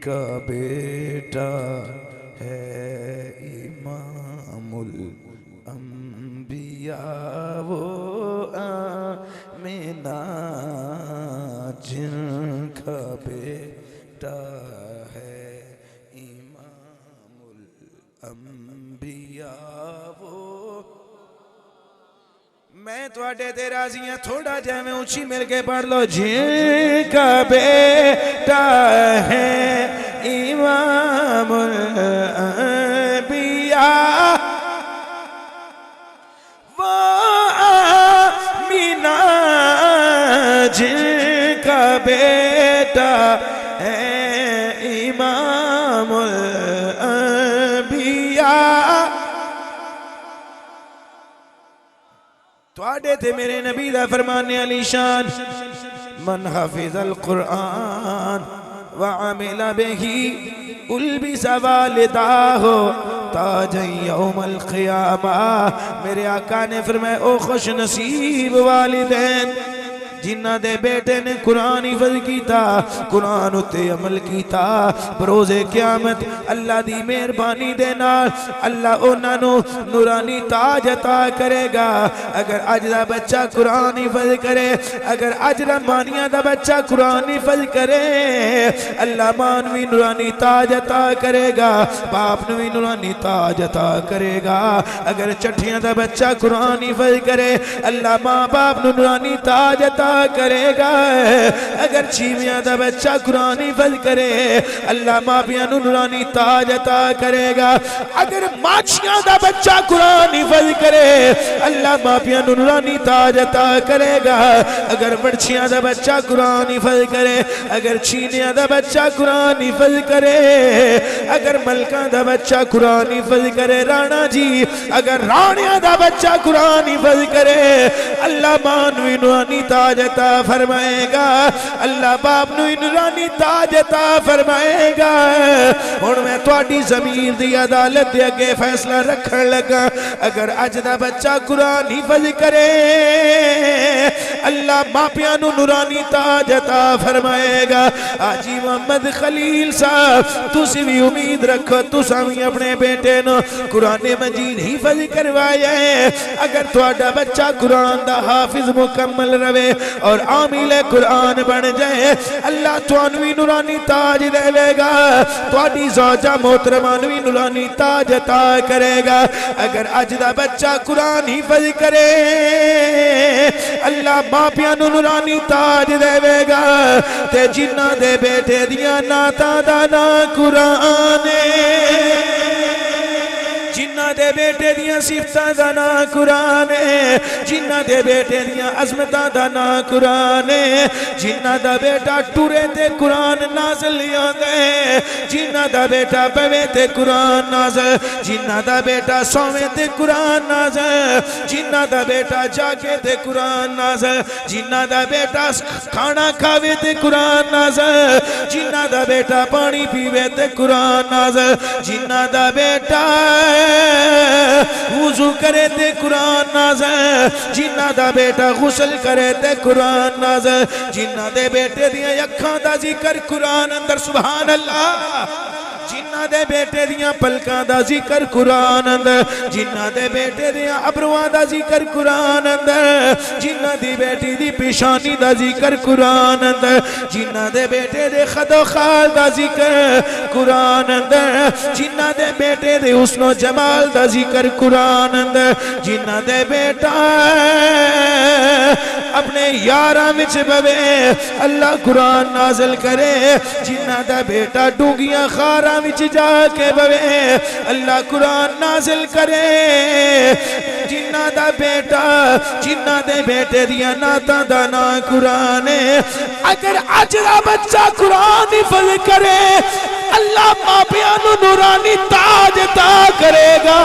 کا بیٹا ہے امام الانبیاء وہ آمنہ جن کا بیٹا ہے امام الانبیاء وہ میں تو آٹے تے راضیاں تھوڑا جائے میں اونچی مل کے پڑھ لو جن کا بیٹا ہے امام الانبیاء وہ آمینہ جن کا بیٹا ہے امام الانبیاء تو آڈے تھے میرے نبی دا فرمانے علی شان من حفظ القرآن وعمل بہی البس والداہ تاجا یوم القیامہ میرے آقا نے فرمایا او خوش نصیب والدین جنہ دے بیٹے نے قرآن حفظ کیتا قرآن اتے عمل کیتا بروز قیامت اللہ دی مہربانی دے نال اللہ انہاں نو نورانی تاج عطا کرے گا اگر اج دا بچہ قرآن حفظ کرے اگر اج رحمانیہ دا بچہ قرآن حفظ کرے اللہ مانوی نورانی تاج عطا کرے گا باپ نوی نورانی تاج عطا کرے گا اگر چٹھیاں دا بچہ قرآن حفظ کرے اللہ ماں باپ نورانی تاج عطا کرے گا اگر چیمیاں دا بچہ قرآن حفظ کرے اللہ ماں پیاں نورانی تاج عطا کرے گا اگر ماچیاں دا بچہ قرآن حفظ کرے اللہ ماں پیاں نورانی تاج عطا کرے گا اگر بڑچیاں دا بچہ قرآن حفظ کرے اگر چینیاں دا بچہ قرآن حفظ کرے اگر ملکاں دا بچہ قرآن حفظ کرے رانا جی اگر رانیاں دا بچہ قرآن حفظ کرے اللہ مانوی نورانی تاج عطا فرمائے گا اللہ باپ نو نورانی تاج عطا فرمائے گا ہن میں تواڈی ضمیر دی عدالت دے اگے فیصلہ رکھن لگا اگر اج دا بچہ قرآن حفظ کرے اللہ ماپیاں نو نورانی تاج عطا فرمائے گا حاجی محمد خلیل صاحب تسی بھی امید رکھو تساں بھی اپنے بیٹے نو قرآن مجید حفظ کروایا ہے اگر تواڈا بچہ قرآن دا حافظ مکمل رہے اور عامل قرآن بن جائے اللہ تانوں بھی نورانی تاج دے گا تواڈی زوجہ محترمہ نوں بھی نورانی تاج عطا کرے گا اگر اج دا بچہ قرآن حفظ کرے اللہ ماپیاں نوں نورانی تاج دے گا تے جنہ دے بیٹے دیاں نعتاں دا نام قرآن جنہ دے بیٹے دیاں صفتاں دا نام قرآن ہے جنہ دے بیٹے دیاں عظمتاں دا نام قرآن ہے جنہ دا بیٹا ٹورے تے قرآن نازل آندے جنہ دا بیٹا پوے تے قرآن نازل جنہ دا بیٹا سوے تے قرآن نازل جنہ دا بیٹا جاگے تے قرآن نازل جنہ دا بیٹا کھانا کھاوے تے قرآن نازل جنہ دا بیٹا پانی پیوے تے قرآن نازل جنہ دا بیٹا وضو کرے تے قرآن نازل جنہ دا بیٹا غسل کرے تے قرآن نازل جنہ دے بیٹے دیاں اکھاں دا ذکر قرآن اندر سبحان اللہ جنہ دے بیٹے دیاں پلکاں دا ذکر قرآن اندر جنہ دے بیٹے دیاں ابرواں دا ذکر قرآن اندر جنہ دی بیٹی دی پیشانی دا ذکر قرآن اندر جنہ دے بیٹے دے خد و خال دا ذکر قرآن اندر جنہ دے بیٹے دے حسن و جمال دا ذکر قرآن اندر جنہ دے بیٹا اپنے یاراں وچ بوے اللہ قرآن نازل کرے جنہ دا بیٹا ڈونگیاں خاراں وچ جا کے بوے اللہ قرآن نازل کرے جنہ دا بیٹا جنہ دے بیٹے دیاں نعتاں دا نام قرآن ہے اگر اج دا بچہ قرآن حفظ کرے اللہ ماپیاں نوں نورانی تاج عطا کرے گا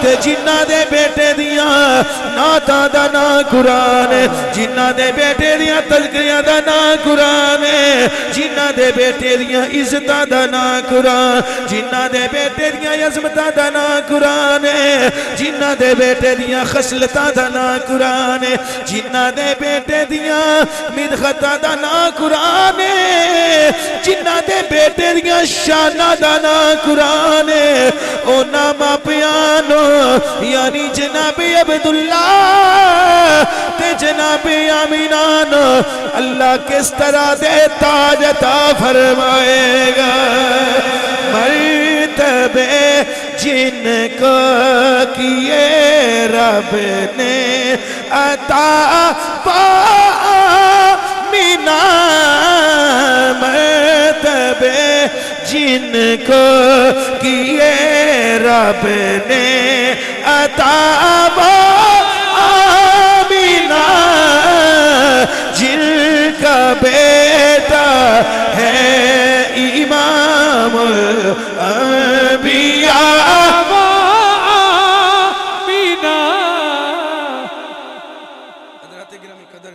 تے جنہ دے بیٹے دیاں نعتاں دا نام قرآن ہے جنہ دے بیٹے دیاں تذکریاں دا نام قرآن ہے جنہ دے بیٹے دیاں عزتاں دا نام قرآن جنہ دے بیٹے دیاں عظمتاں دا نام قرآن ہے جنہ دے بیٹے دیاں خصلتاں دا نام قرآن ہے جنہ دے بیٹے دیاں مدحتاں دا نام قرآن ہے جنہ دے بیٹے دیاں شانہ دا نام قرآن ہے او نام پیانو یعنی جناب عبداللہ تے جناب آمینان اللہ کس طرح دے تاج عطا فرمائے گا مرتبے جن کو کیے رب نے عطا پامینہ مرتبے جن کو کیے رب نے عطا پامینہ جن کا بیٹا ہے امام الانبیاء آمینہ حضرات گرامی قدر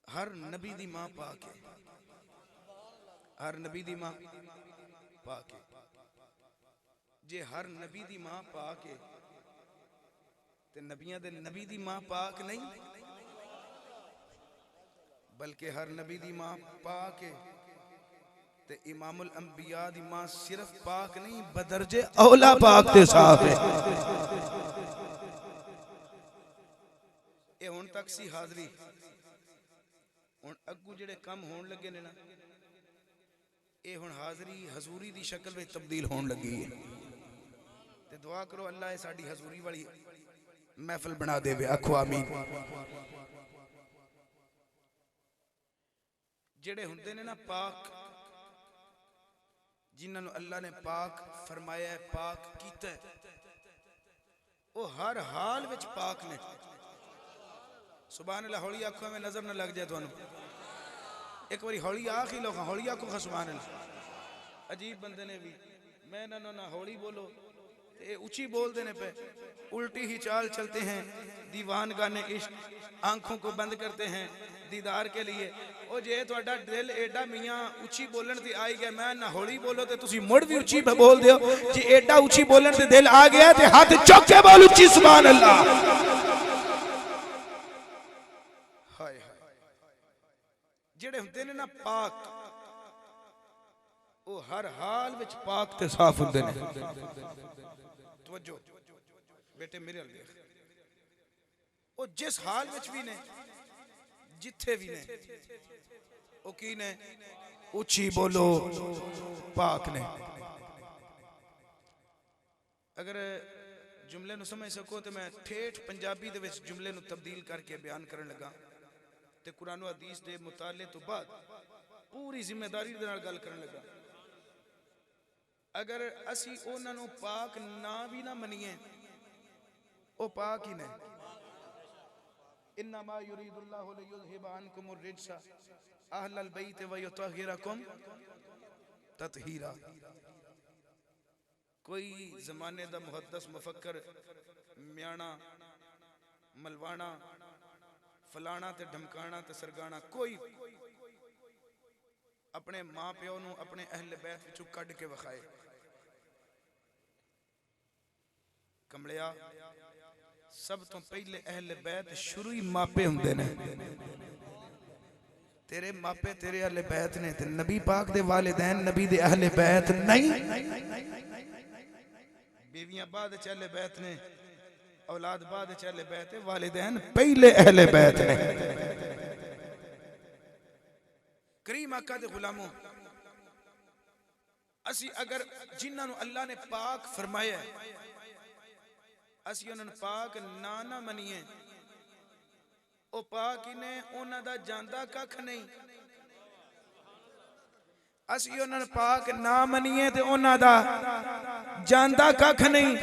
ہر نبی دی ماں پاک ہے ہر نبی دی ماں پاک ہے جے ہر نبی دی ماں پاک ہے تے نبیاں دے نبی دی ماں پاک نہیں بلکہ ہر نبی دی ماں پاک ہے تے امام الانبیاء دی ماں صرف پاک نہیں بدرجے اولا پاک تے صاف ہے اے ہون تک سی حاضری ہون اگو جڑے کم ہون لگے نے نا اے ہون حاضری حضوری دی شکل میں تبدیل ہون لگی ہے تے دعا کرو اللہ ساڈی حضوری والی محفل بنا دے وے آکھو آمین جڑے ہوندے نے نا پاک جنہاں نو اللہ نے پاک فرمایا ہے پاک کیتا ہے وہ ہر حال وچ پاک نے سبحان اللہ ہولی آکھو میں نظر نہ لگ جائے تو ایک باری ہولی آخی لوگ ہولی آکھو سبحان اللہ عجیب بندے نے بھی میں نہ ہولی بولو اے اچھی بول دینے پہ الٹی ہی چال چلتے ہیں، دیوان گانے عشق آنکھوں کو بند کرتے ہیں دیدار کے لیے۔ او جے تہاڈا دل ایڈا میاں اچھی بولن تے آئی گیا، میں نہ ہولی بولو تے تسی مڑ بھی اچھی بول دیو، جے ایڈا اچھی بولن تے دل آ گیا تے ہاتھ چک کے بول اچھی سبحان اللہ۔ ہائے ہائے جڑے ہوندے نے نا پاک، او ہر حال وچ پاک تے صاف ہوندے نے۔ توجہ بیٹے میرے ال دیکھ، او جس حال وچ بھی نے، جتھے بھی نے، او کی نے؟ اچھی بولو پاک نے۔ اگر جملے نو سمجھ سکو تو میں ٹھیٹھ پنجابی دے وچ جملے نو تبدیل کر کے بیان کرن لگا تے قرآن و حدیث دے مطالعے تو بعد پوری ذمہ داری دے نال گل کرن لگا۔ اگر اسی انہاں نو پاک نہ بھی نہ منیے، او پاک ہی نے۔ انما یرید اللہ لیذھب عنکم الرجس اہل البیت ویطہرکم تطہیرا۔ کوئی زمانے دا محدث مفکر میانا ملوانا فلانا تے ڈھمکانا تے سرگانا کوئی اپنے ماں پیو نو اپنے اہل بیت وچوں کڈ کے وکھائے۔ کمڑیا سب تو پہلے اہل بیت شروعی ماپے ہوندے نے۔ تیرے ماپے تیرے اہل بیت نے تے نبی پاک دے والدین نبی دے اہل بیت نہیں۔ بیویاں بعد اہل بیت نے، اولاد بعد اہل بیت، والدین پہلے اہل بیت نے۔ کریم آقا دے غلاموں، اسی اگر جنہاں نو اللہ نے پاک فرمایا ہے، اسی انہاں پاک نہ منیے، او پاک ہی نے، انہاں دا جاندہ ککھ نہیں۔ اسی انہاں پاک نہ منیے تے انہاں دا جاندہ ککھ نہیں۔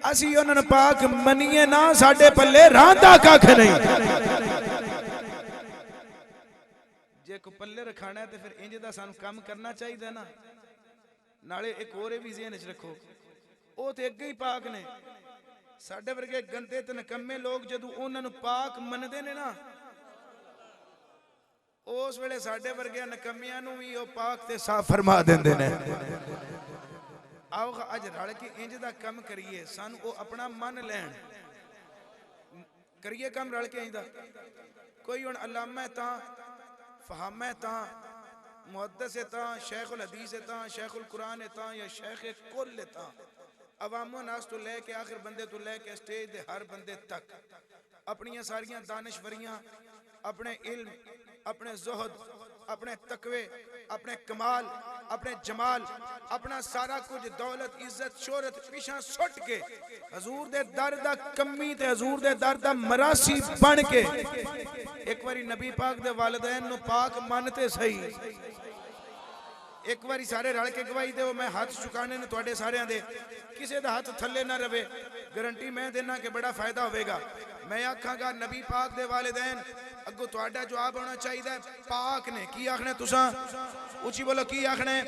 اسی انہاں پاک منیے نہ ساڈے پلے رہندا ککھ نہیں۔ جے کو پلے رکھانا ہے تے پھر انج دا سانو کام کرنا چاہیے نا۔ نالے ایک اور بھی ذہن وچ رکھو، او تے اگے ہی پاک نے۔ ساڈے ورگے گندے تے نکمے لوگ جدوں انہاں نو پاک مندے نے نا، اس ویلے ساڈے ورگے نکمیاں نو وی او پاک تے صاف فرما دیندے نے۔ آؤ اج رل کے انج دا کم کریے، سانو او اپنا من لین کریے کم رل کے انج دا۔ کوئی ہن علامہ تاں فہامہ تاں محدث تاں شیخ الحدیث تاں شیخ القرآن تاں یا شیخ کل تاں، عوام و ناس تو لے کے آخر بندے تو لے کے سٹیج دے ہر بندے تک اپنی ساریاں دانشوریاں، اپنے علم، اپنے زہد، اپنے تقوی، اپنے کمال، اپنے جمال، اپنا سارا کچھ دولت عزت شہرت پیچھا سٹ کے حضور دے در دا کمی تے حضور دے در دا مراسی بن کے ایک واری نبی پاک دے والدین نو پاک مانتے صحیح۔ ایک واری سارے رل کے گواہی دے، میں ہاتھ چکانے نے تواڈے سارے دے، کسے دا ہاتھ تھلے نہ رہے، گارنٹی میں دینا کہ بڑا فائدہ ہوئے گا۔ میں آکھاں گا نبی پاک دے والدین اگو تواڈا جواب ہونا چاہیے پاک نے۔ کی آکھنے تساں؟ اچھی بولو کی آکھنے؟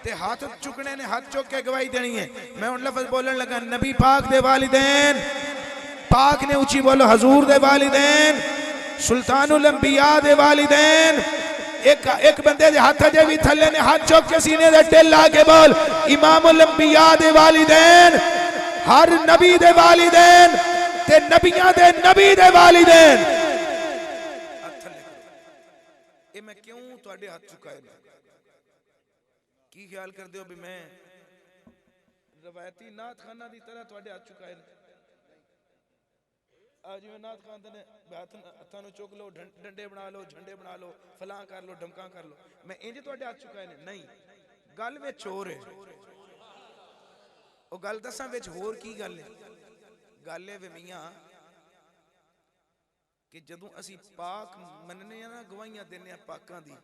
تے ہاتھ چکنے نے، ہاتھ چک کے گواہی دینی ہے۔ میں ان لفظ بولن لگا نبی پاک دے والدین پاک نے، اچھی بولو حضور دے والدین، سلطان الانبیاء دے والدین۔ ایک بندے دے ہاتھ جے بھی تھلے نے، ہاتھ چوک کے سینے دے ٹل آگے بول امام الانبیاء دے والدین، ہر نبی دے والدین تے نبیاں دے نبی دے والدین۔ اے میں کیوں تواڈے ہاتھ چکائے نا؟ کی خیال کر دیو بھی میں روایتی نعت خانہ دی طرح تواڈے ہاتھ چکائے نا؟ آج میں نعت خان نے ہاتھاں نو چک لو، ڈنڈے بنا لو، جھنڈے بنا لو، فلاں کر لو، ڈھمکاں کر لو، میں انج تواڈے ہاتھ چکائے نے؟ نہیں، گل وچ ہور ہے۔ او گل دساں وچ ہور کی گل ہے؟ گل ہے وے میاں کہ جدوں اسی پاک مننے نا، گواہیاں دینے پاکاں دی،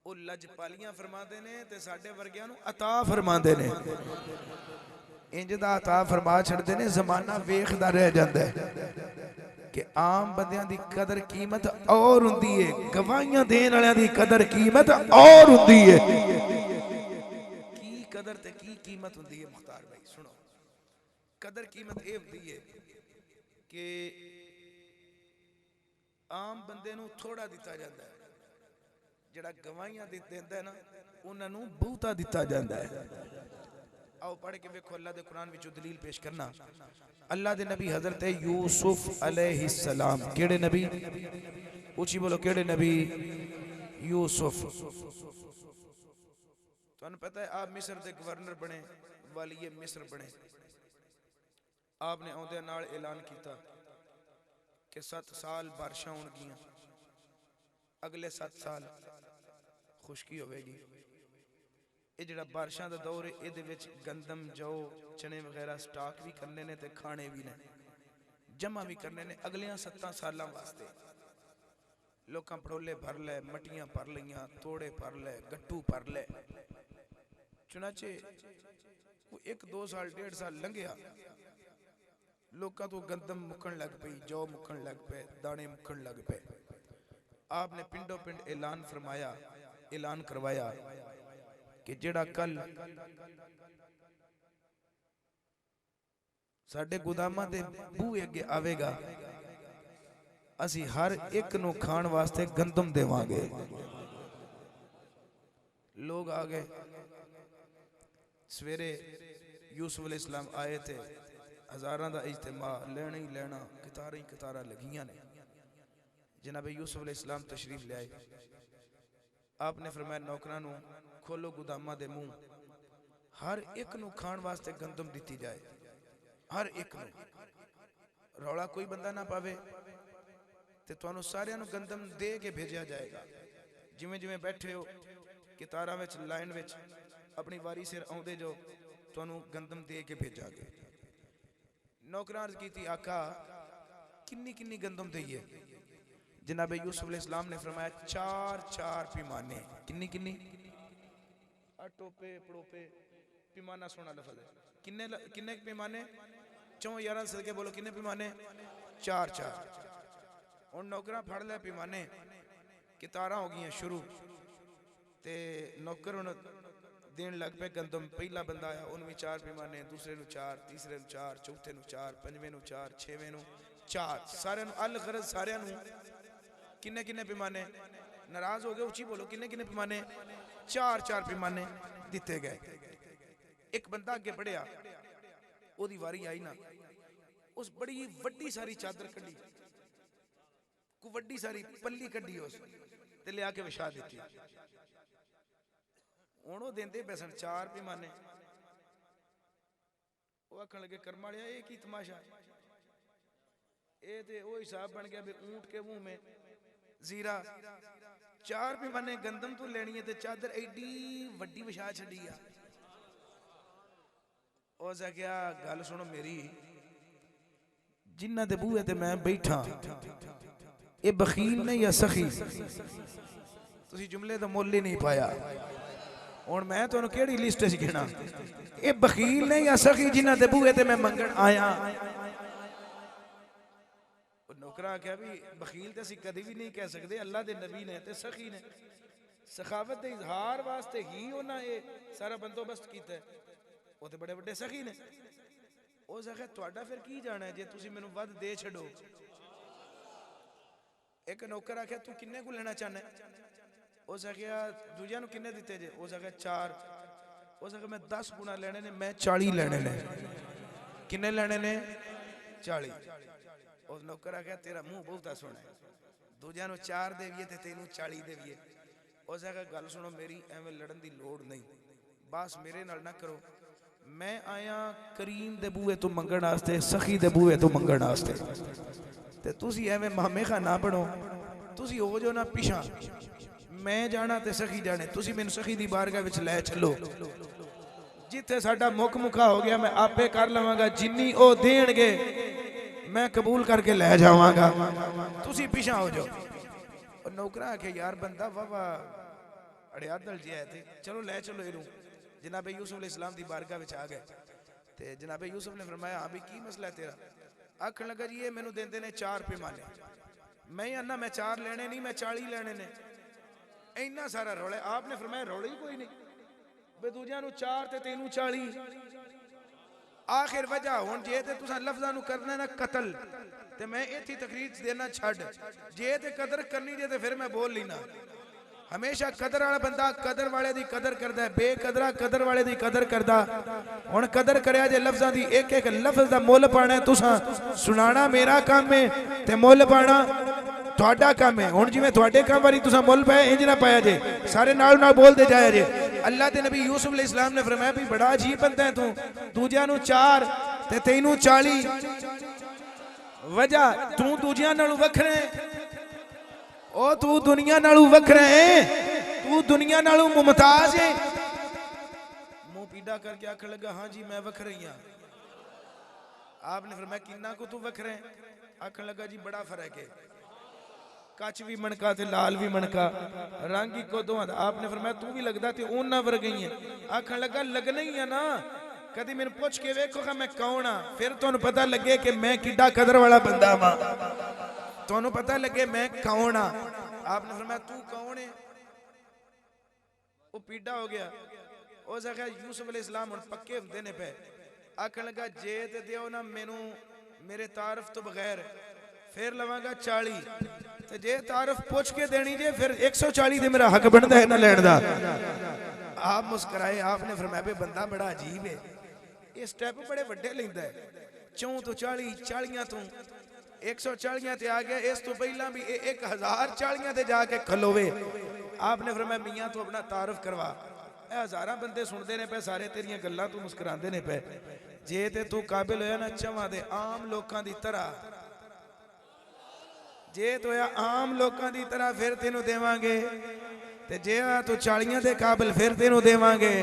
او لجپالیاں فرما دے نے تے ساڈے ورگیاں نو عطا فرما دے نے۔ انج دا عطا فرما چھڑ دے نے، زمانہ ویکھدا رہ جاندا ہے کہ عام بندیاں دی قدر قیمت اور ہوندی ہے، گواہیاں دین والیاں دی قدر قیمت اور ہوندی ہے۔ کی قدر تے کی قیمت ہوندی ہے مختار بھائی سنو، قدر قیمت یہ ہوتی ہے کہ عام بندے نو تھوڑا دیتا جاتا ہے، جڑا گواہیاں دیتا ہے نا انہاں نو بہتا دیتا جاتا ہے۔ آؤ پڑھ کے ویکھو اللہ دے قرآن وچ دلیل پیش کرنا۔ اللہ دے نبی حضرت یوسف علیہ السلام، کیڑے نبی؟ اونچی بولو، کیڑے نبی؟ یوسف۔ تو انہوں پتہ ہے آپ مصر دے گورنر بنے، والی مصر بنے۔ آپ نے اوندے نال اعلان کیتا کہ 7 سال بارشاں ہون گیاں، اگلے 7 سال خشکی ہوئے گی۔ یہ جڑا بارشاں دا دور ہے یہ دے وچ گندم، جو، چنے وغیرہ سٹاک بھی کرنے نے تے کھانے بھی نے، جمع بھی کرنے نے اگلیاں 7 سالاں واسطے۔ لوکاں پڑولے بھر لے، مٹیاں بھر لیاں، توڑے بھر لے، گٹو بھر لے۔ چنانچہ 1-2 سال 1.5 سال لنگیا، لوکاں تو گندم مکن لگ پئی، جو مکن لگ پے، دانے مکن لگ پے۔ آپ نے پنڈو پنڈ اعلان فرمایا، اعلان کروایا کہ جڑا کل ساڈے گوداماں دے بوئے اگے آوے گا اسی ہر ایک نو کھان واسطے گندم دیواں گے۔ لوگ آگئے، سویرے یوسف علیہ السلام آئے تھے، ہزاراں دا اجتماع، لینا ہی لینا، کتاریں لگیاں نے۔ جناب یوسف علیہ السلام تشریف لے آئے۔ آپ نے فرمایا نوکراں نو کھولو گوداماں دے منہ، ہر ایک نو کھان واسطے گندم دیتی جائے، ہر ایک نو۔ روڑا کوئی بندہ نہ پاوے تے تانوں سارے نو گندم دے کے بھیجیا جائے گا۔ جویں بیٹھے ہو کتاراں وچ، لائن وچ، اپنی واری سر آوندے جو تانوں گندم دے کے بھیجا گے۔ نوکراں عرض کی تھی آقا کنی گندم دئیے؟ جناب یوسف علیہ السلام نے فرمایا 4 پیمانے۔ کنی ٹوپے پڑوپے، پیمانہ سونا لفظ ہے۔ کنے پیمانے؟ 4 11 صدقے بولو کنے پیمانے؟ 4۔ اور نوکراں پھڑ لے پیمانے، کتاراں ہو گئی ہیں شروع، تے نوکر دین لگ پہ گندم۔ پہلا بندہ آیا ان میں 4 پیمانے، دوسرے نو 4، تیسرے نو 4، چوتھے نو 4، پنجویں نو 4، چھویں نو 4، سارے نو الغرض سارے نو کنے پیمانے؟ ناراض ہو گئے، اونچی بولو کنے پیمانے؟ 4 پیمانے دیتے گئے۔ ایک بندہ آگے بڑھیا، او دی واری آئی نا، اس بڑی وڈی ساری چادر کڈی، کو وڈی ساری پلی کڈی اس تے لے آ کے وچھا دیتی۔ ہن دیندے پیسن 4 پیمانے۔ وہ آکھن لگے کرم والیا یہ کی تماشا، اے تے وہ حساب بن گیا بے اونٹ کے منہ میں زیرہ۔ 4 پیمانے گندم تو لینی ہے تے چادر ایڈی وڈی وچھا چھڈی آ۔ او سا کیا گل سنو میری، جنہ دے بوئے تے میں بیٹھا اے بخیل نہیں یا سخی؟ تسی جملے دا مول ہی نہیں پایا۔ اور میں تو انہوں کیڑی لسٹ سے گھنا، اے بخیل نہیں یا سخی جنہ دے بوئے تے میں منگن آیا۔ نوکرہ کہا بھی بخیل تے سی کدی بھی نہیں کہہ سکتے، اللہ دے نبی نے تے سخی نے سخاوت دے اظہار واسطے ہی انہاں اے سارا بندوبست کیتا ہے۔ وہ تے بڑے بڑے سخی نے۔ او سخی تواڈا پھر کی جانا ہے جے تسی مینوں ود دے چھڈو؟ ایک نوکر آکھیا تو کنے کو لینا چاہنا ہے؟ او سکھیا دوجہ نو کنے دیتے جے؟ او سکھیا 4۔ او سکھیا میں 10 گنا لینے نے، میں 40 لینے نے۔ کنے لینے نے؟ 40۔ او نوکر آکھیا تیرا منہ بہتا سونا ہے، دوجہ نو 4 دے ویے تے تینوں 40 دے ویے۔ او سکھیا گل سنو میری، ایویں لڑن دی لوڑ نہیں، باس میرے نال نہ کرو، میں آیا کریم دے بوئے تو منگن آستے، سخی دے بوئے تو منگن آستے۔ تے تسی ایویں مہمے خواہ نہ بڑھو، تسی ہو جو نہ پیشاں، میں جانا تے سخی جانے، تسی میں سخی دی بارگاہ وچ لے چلو، جتے ساڈا مکھا ہو گیا میں آپے کر لواں گا، جنی او دین گے میں قبول کر کے لے جاواں گا، تسی پیشاں ہو جو۔ اور نوکرہ کہ یار بندہ واہ اڑیادل جی آئے تھے، چلو لے چلو ایروں۔ جناب یوسف علیہ السلام دی بارگاہ وچ آ گئے تے جناب یوسف نے فرمایا ابھی کی مسئلہ ہے تیرا؟ آکھن لگا جی یہ مینوں دیندے نے 4 پیمانے، میں انہا میں 4 لینے نہیں، میں 40 لینے نے۔ اینا سارا روڑے، آپ نے فرمایا روڑے ہی کوئی نہیں، بے دوجہ نو 4 تے تینوں 40۔ آخر وجہ ہون جے تے تساں لفظاں نو کرنا ہے نا قتل تے میں ایتھی تقریر دینا چھڑ جے تے قدر کرنی جے تے پھر میں بول لینا ہمیشہ قدر والا بندہ قدر والے دی قدر کردا ہے بے قدرہ قدر والے دی قدر کردا ہن قدر کریا جے لفظاں دی ایک ایک لفظ دا مول پانا ہے تساں سنانا میرا کام ہے تے مول پانا تہاڈا کام ہے ہن جویں تہاڈے کام والی تساں مول پایا انج نہ پایا جے سارے نال نال بول دے جایا جے اللہ دے نبی یوسف علیہ السلام نے فرمایا بھی بڑا عجیب بندہ ہے تو دوجیاں نو 4 تے تینوں 40 وجہ تو دوجیاں نالوں وکھرے او تو دنیا نالوں وکھرے تو دنیا نالوں ممتاز ہے منہ پیڈا کر کے آکھن لگا ہاں جی میں وکھ رہی ہوں آپ نے فرمایا کنا کو تو وکھ رہے آکھن لگا جی بڑا فرق ہے کچ بھی منکا تے لال بھی منکا رنگ ہی کو دو آپ نے فرمایا تو بھی لگدا تے اون نہ ورگئی ہے آکھن لگا لگنا ہی ہے نا کدی میں پوچھ کے ویکھو کہ میں کون ہاں پھر تانوں پتہ لگے کہ میں کڈا قدر والا بندہ ہاں تانوں پتہ لگے میں کون ہاں آپ نے فرمایا تو کون ہے وہ پیڈا ہو گیا او سکھا یوسف علیہ السلام ہن پکے ہوندے نے پے آکھن لگا جے تے دیو نا مینوں میرے تعارف تو بغیر پھر لواں گا 40 تے جے تعارف پوچھ کے دینی جے پھر 140 دے میرا حق بندا ہے نہ لین دا آپ مسکرائے آپ نے فرمایا بے بندہ بڑا عجیب ہے یہ سٹیپ بڑے وڈے لیندا ہے 4 تو 40 40 تو 140 تے آ گیا اس تو پہلا بھی 1040 تے جا کے کھلوے آپ نے فرمایا میاں تو اپنا تعارف کروا اے ہزاراں بندے سندے نے پے سارے تیریاں گلاں تو مسکراندے نے پے جے تے تو قابل ہویا نا چواں دے عام لوکاں دی طرح جے تو یا عام لوکاں دی طرح پھر تینوں دیواں گے تے جے تو 40 دے قابل پھر تینوں دیواں گے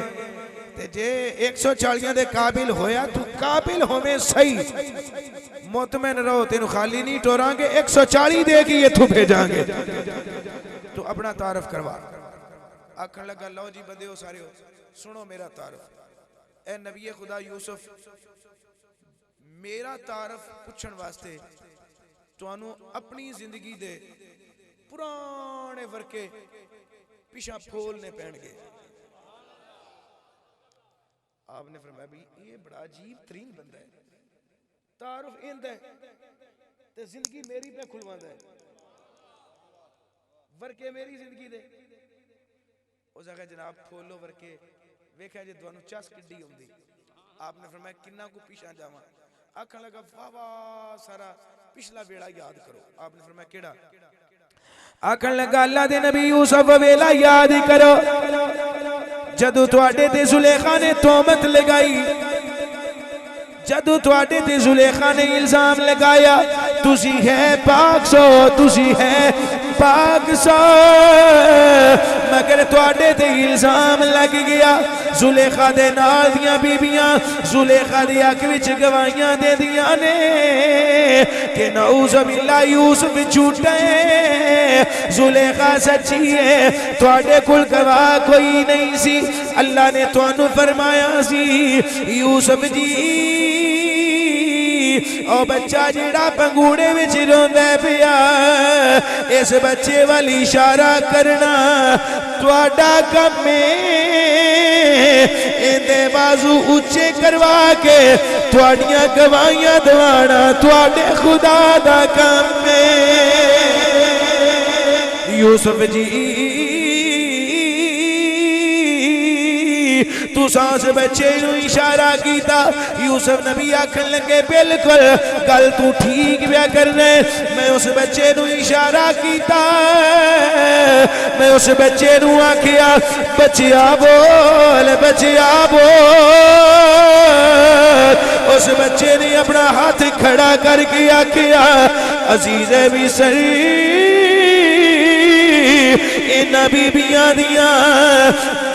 تے جے 140 دے قابل ہویا تو قابل ہوویں صحیح مطمئن رہو تینوں خالی نہیں ٹوراں گے 140 دے کے یہ تو بھیجاں گے تو اپنا تعارف کروا آکھن لگا لو جی بندے ہو سارے ہو سنو میرا تعارف اے نبی خدا یوسف میرا تعارف پوچھن واسطے تو انو اپنی زندگی دے پرانے ورکے پیشہ پھولنے پہن گئے آپ نے فرمایا بھی یہ بڑا عجیب ترین بندہ ہے تعارف اند ہے تے زندگی میری پہ کھلواندہ ہے ورکے میری زندگی دے او جگہ جناب پھولو ورکے ویکھا جے دوانو چاس کڈی ہوں دی آپ نے فرمایا کنہ کو پیشہ جاواں آکھن لگا واہ سارا پچھلا ویڑا یاد کرو آپ نے فرمایا کیڑا آکھن لگا اللہ دے نبی یوسف ویلا یاد کرو جدو تواڈے تے زلیخا نے تہمت لگائی جدو تواڈے تے زلیخا نے الزام لگایا تسی ہے پاک سو تسی ہے پاک سو مگر تواڈے تے الزام لگ گیا زلیخا دے نال دیاں بیبیاں زلیخا دی حق وچ گواہیاں دے دیاں نے کہ نعوذ باللہ یوسف جھوٹا ہے زلیخا سچی ہے تواڈے کول گواہ کوئی نہیں سی اللہ نے تانوں فرمایا سی یوسف جی او بچہ جیڑا پنگوڑے وچ روندا پیا اس بچے والی اشارہ کرنا تواڈا کم ہے اندے بازو اونچے کروا کے تواڈیاں گواہیاں دوانا تواڈے خدا دا کم ہے یوسف جی تو سانس بچے نو اشارہ کیتا یوسف نبی آکھن لگے بالکل گل تو ٹھیک بیا کرنے میں اس بچے نو اشارہ کیتا میں اس بچے نو آکھیا بچیا بول اس بچے نے اپنا ہاتھ کھڑا کر کے آکھیا عزیز مصر اینا بیبیاں دیاں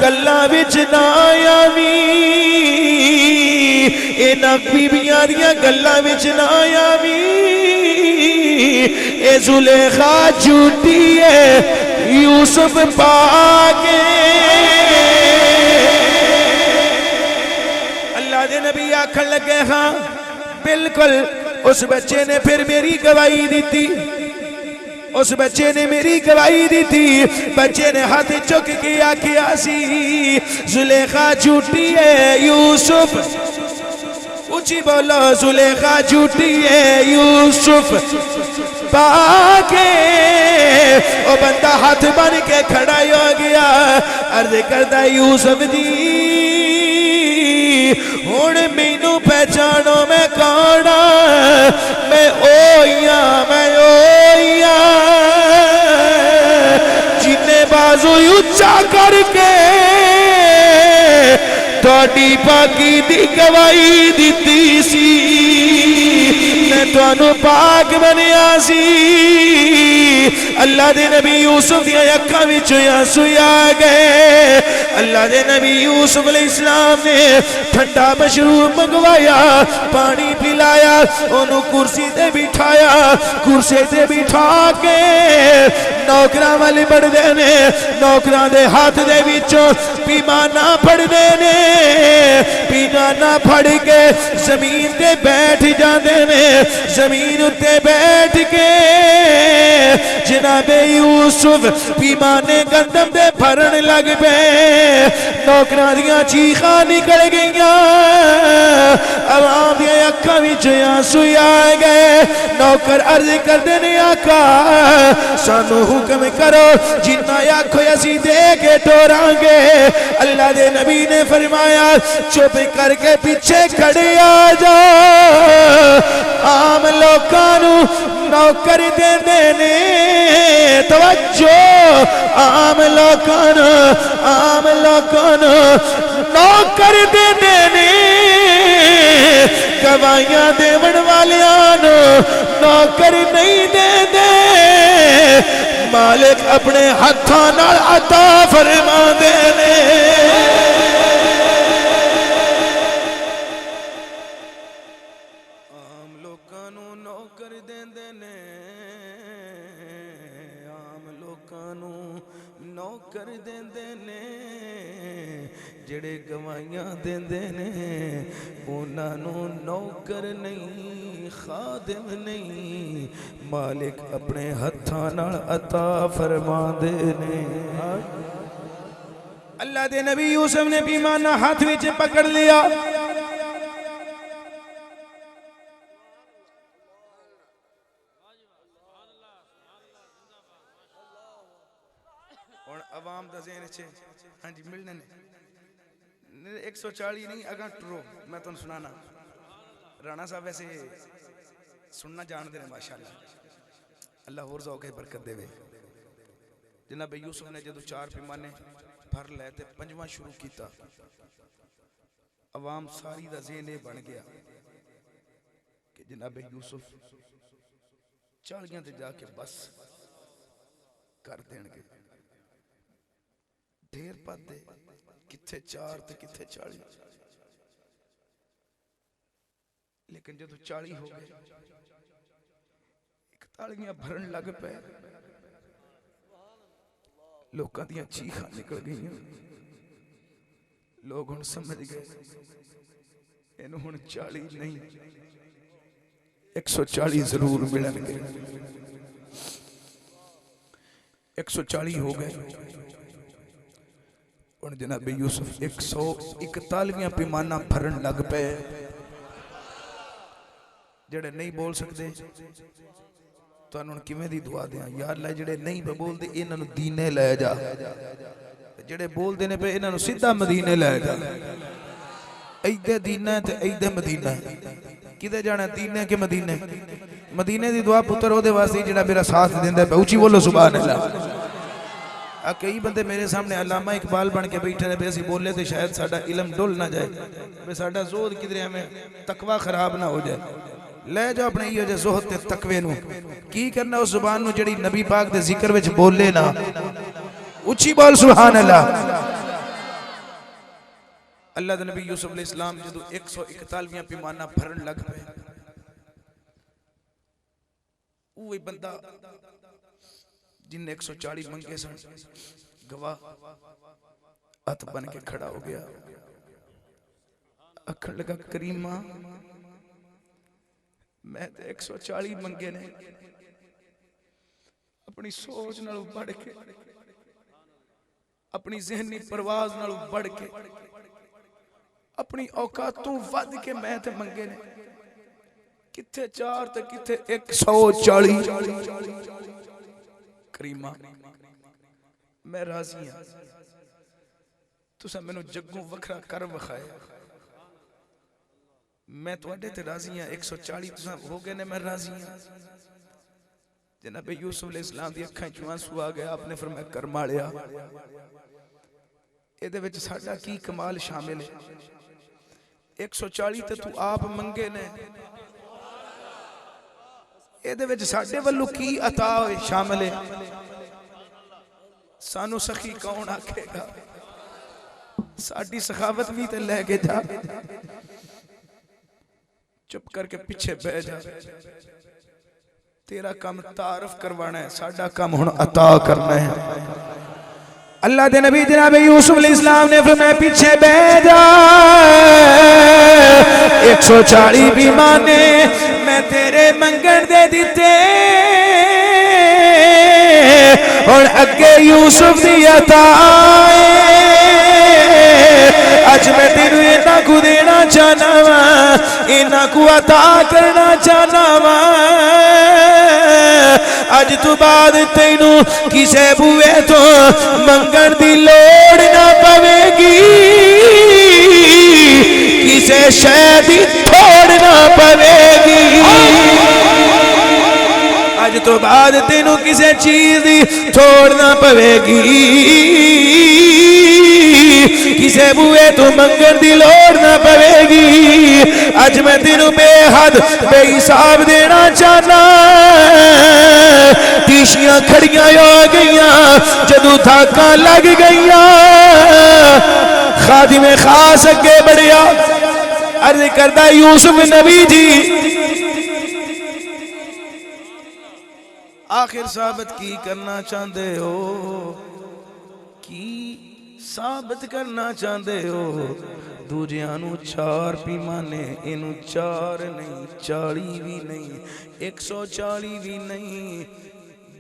گلاں وچ نہ آویں اینا بیبیاں دیاں گلاں وچ نہ آویں اے زلیخا جھوٹی ہے یوسف پاک اللہ دے نبی آکھن لگے ہاں بالکل اس بچے نے پھر میری گواہی دیتی اس بچے نے میری گواہی دی تھی بچے نے ہاتھ چک کے آکھیا سی زلیخا جھوٹی ہے یوسف اونچی بولو زلیخا جھوٹی ہے یوسف باگے او بندہ ہاتھ بن کے کھڑا ہو گیا عرض کرتا یوسف جی ہون مینوں پہچانو میں کانا میں اویا جنہیں بازو اچھا کر کے توڑی پاکی دی گواہی دیتی سی میں توانو پاک بنیا سی اللہ دے نبی یوسف دیا یکا وچ آنسو آ گئے اللہ دے نبی یوسف علیہ السلام نے ٹھنڈا مشروب منگوایا پانی پلایا انہوں کرسی تے بٹھایا کرسی تے بٹھا کے نوکران والی بڑھ دینے نوکران دے ہاتھ دے وچوں پیمانہ پڑھ دینے پیمانہ پڑھ کے زمین تے بیٹھ جاندے نے زمین تے بیٹھ کے جناب یوسف پیمانے گندم دے بھرن لگ پے نوکران دیاں چیخاں نکل گئیاں عوام دیاں اکھاں وچ آنسو آ گئے نوکر عرض کر دینے آقا سانو حکم کرو جتنا آنکھو اسی دے کے ٹوراں گے اللہ دے نبی نے فرمایا چپ کر کے پیچھے کھڑے آ جا عام لوکانو نوکر دے دینے توجہ عام لوکانو نوکر دے دینے گواہیاں دیون والیاں نوکر نہیں دے دے مالک اپنے ہتھاں نال عطا فرما دینے عام لوکانو نوکر دے دینے عام لوکانو نوکر دے دینے جڑے گواہیاں دیندے نے انہاں نو نوکر نہیں خادم نہیں مالک اپنے ہتھاں نال عطا فرماندے نے اللہ دے نبی یوسف نے پیمانہ ہاتھ وچ پکڑ لیا اور عوام دا ذہن چھے ہاں جی ملنے نے 140 نہیں اگاں ٹرو میں تو سنانا رانا صاحب ویسے سننا جان دے ماشاءاللہ اللہ اور ذوق برکت دے جناب یوسف نے جدو 4 پیمانے بھر لے تے 5واں شروع کیتا عوام ساری دا ذہن بن گیا کہ جناب یوسف 40 تے جا کے بس کر دین گے ڈھیر پاتے کتھے 4 تے کتھے 40 لیکن جدو 40 ہو گئے ایک تالیاں بھرن لگ پے لوکاں دیاں چیخاں نکل گئیاں لوگ ہن سمجھ گئے اینو ہن 40 نہیں 140 ضرور ملن گے 140 ہو گئے اور جناب یوسف 141 پیمانہ بھرن لگ پے جڑے نہیں بول سکتے تو انہوں نے کیویں دی دعا دیاں یا اللہ جڑے نہیں بول دے انہوں نے دینے لے جا جڑے بول دینے پہ انہوں نے سیدھا مدینے لے جا ایدے دینا ہے تے ایدے مدینہ ہے کدے جانا دینے کے مدینے مدینے دی دعا پتر ہو دے واسطے جڑا میرا ساتھ دیندے پہ اونچی بولو سبحان اللہ کئی بندے میرے سامنے علامہ اقبال بن کے بیٹھے رہے ایسی بولے تھے شاید ساڑھا علم ڈول نہ جائے بے ساڑھا زود کدھرے ہمیں تقوی خراب نہ ہو جائے لے جاؤ اپنے یہ جو زہد تے تقوی نو کی کرنا اس زبان نو جڑی نبی پاک دے ذکر وچ بولے نا اچھی بول سبحان اللہ اللہ دے نبی یوسف علیہ السلام جدو 141 پیمانہ بھرن لگ پہ وہی بندہ جن نے 140 منگے سن گواہ ہاتھ بن کے کھڑا ہو گیا اکھڑ لگا کریمہ میں تے 140 منگے نے اپنی سوچ نالو بڑھ کے اپنی ذہنی پرواز نالو بڑھ کے اپنی اوقاتوں ود کے میں تے منگے نے کتھے 4 تے کتھے 140 کریمہ میں راضی ہاں تساں مینوں جگوں وکھرا کر وکھایا میں تواڈے تے راضی ہاں 140 تساں ہو گئے نے میں راضی ہاں جناب یوسف علیہ السلام دی اکھاں چوں آنسو آ گیا آپ نے فرمایا کر مالیا اے دے وچ ساڈا کی کمال شامل ہے 140 تے تو آپ منگے نے اے دے وچ ساڈے والوں کی عطا شامل ہے سانو سخی کون آکھے گا ساڈی سخاوت بھی تے لے کے جا چپ کر کے پیچھے بہ جا تیرا کام تعارف کروانا ہے ساڈا کام ہن عطا کرنا ہے اللہ دے نبی جناب یوسف علیہ السلام نے فرمایا پیچھے بہ جا 140 بھی مانے میں تیرے منگن دے دیتے اور اگے یوسف دی عطا اج میں تینوں اینا کو دینا چاہنا وا اینا کو عطا کرنا چاہنا وا اج تو بعد تینوں کسے بوئے تو منگن دی لوڑ نہ پوے گی کسے شے دی تھوڑ نہ پوے گی اج تو بعد تینوں کسے چیز دی تھوڑ نہ پوے گی کسے بوئے تو منگن دی لوڑ نہ پوے گی اج میں تینوں بے حد بے حساب دینا چاہنا تیشیاں کھڑیاں ہو گئیاں جدو تھاکاں لگ گئیاں خادم خاص اگے بڑھیا عرض کردہ یوسف نبی جی آخر ثابت کی کرنا چاہندے ہو کی ثابت کرنا چاہندے ہو دوجیانو 4 پیمانے انو 4 نہیں 40 بھی نہیں 140 بھی نہیں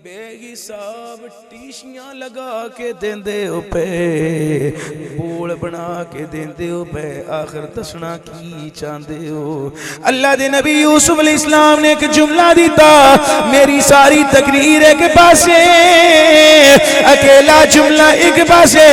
بے حساب ٹیشیاں لگا کے دیندے ہو پہ بول بنا کے دیندے ہو پہ آخر دسنا کی چاہندے ہو اللہ دے نبی یوسف علیہ السلام نے ایک جملہ دیتا میری ساری تقریر ایک پاسے اکیلا جملہ ایک پاسے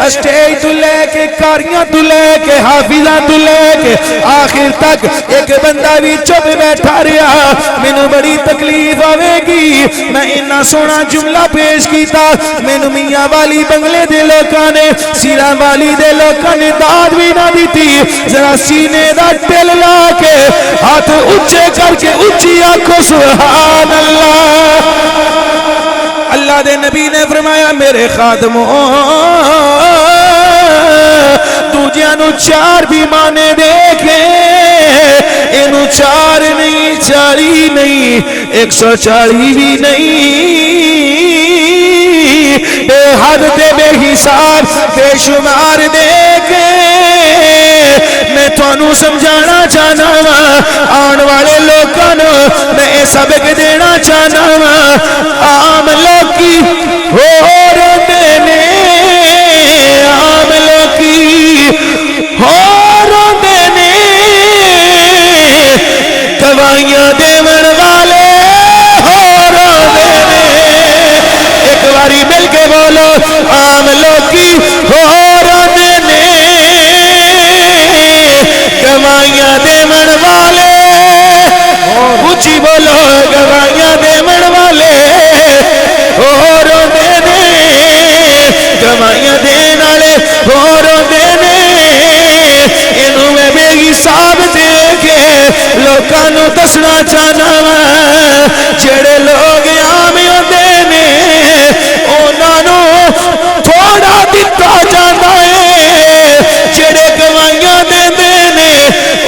اسٹیج تو لے کے کاریاں تو لے کے حافظہ تو لے کے آخر تک ایک بندہ بھی چپ بیٹھا رہا مینوں بڑی تکلیف آوے گی میں انہاں سونا جملہ پیش کیتا مینوں میاں والی بنگلے دے لوکاں نے سیرا والی دے لوکاں نے داد بھی نہ دیتی ذرا سینے دا ٹل لا کے ہاتھ اونچے کر کے اونچی آنکھوں سبحان اللہ اللہ دے نبی نے فرمایا میرے خادموں دوجیانو 4 بھی مانے دیکھیں انو 4 نہیں 40 نہیں 140 بھی نہیں بے حد دے بے حساب بے شمار دیکھیں میں تھانوں سمجھانا چاہنا آن والے لوگوں میں سبق دینا چاہنا عام لوکی ہو رہے نے عام لوکی ہو رہے نے دوائیاں دیون والے ہو رہے نے ایک باری مل کے بولو عام لوکی ہو رہے نے دوائیاں دیون والے اونچی بولو دوائیاں دیون والے ہو رہے نے دوائیاں دین والے ہو رہے نے انہوں میں بے حساب دے کے لوکاں نوں دسنا چاہنا جڑے لوگ عام ہوندے نے انہاں نوں تھوڑا دتا جاندا ہے جڑے گواہیاں دیندے نے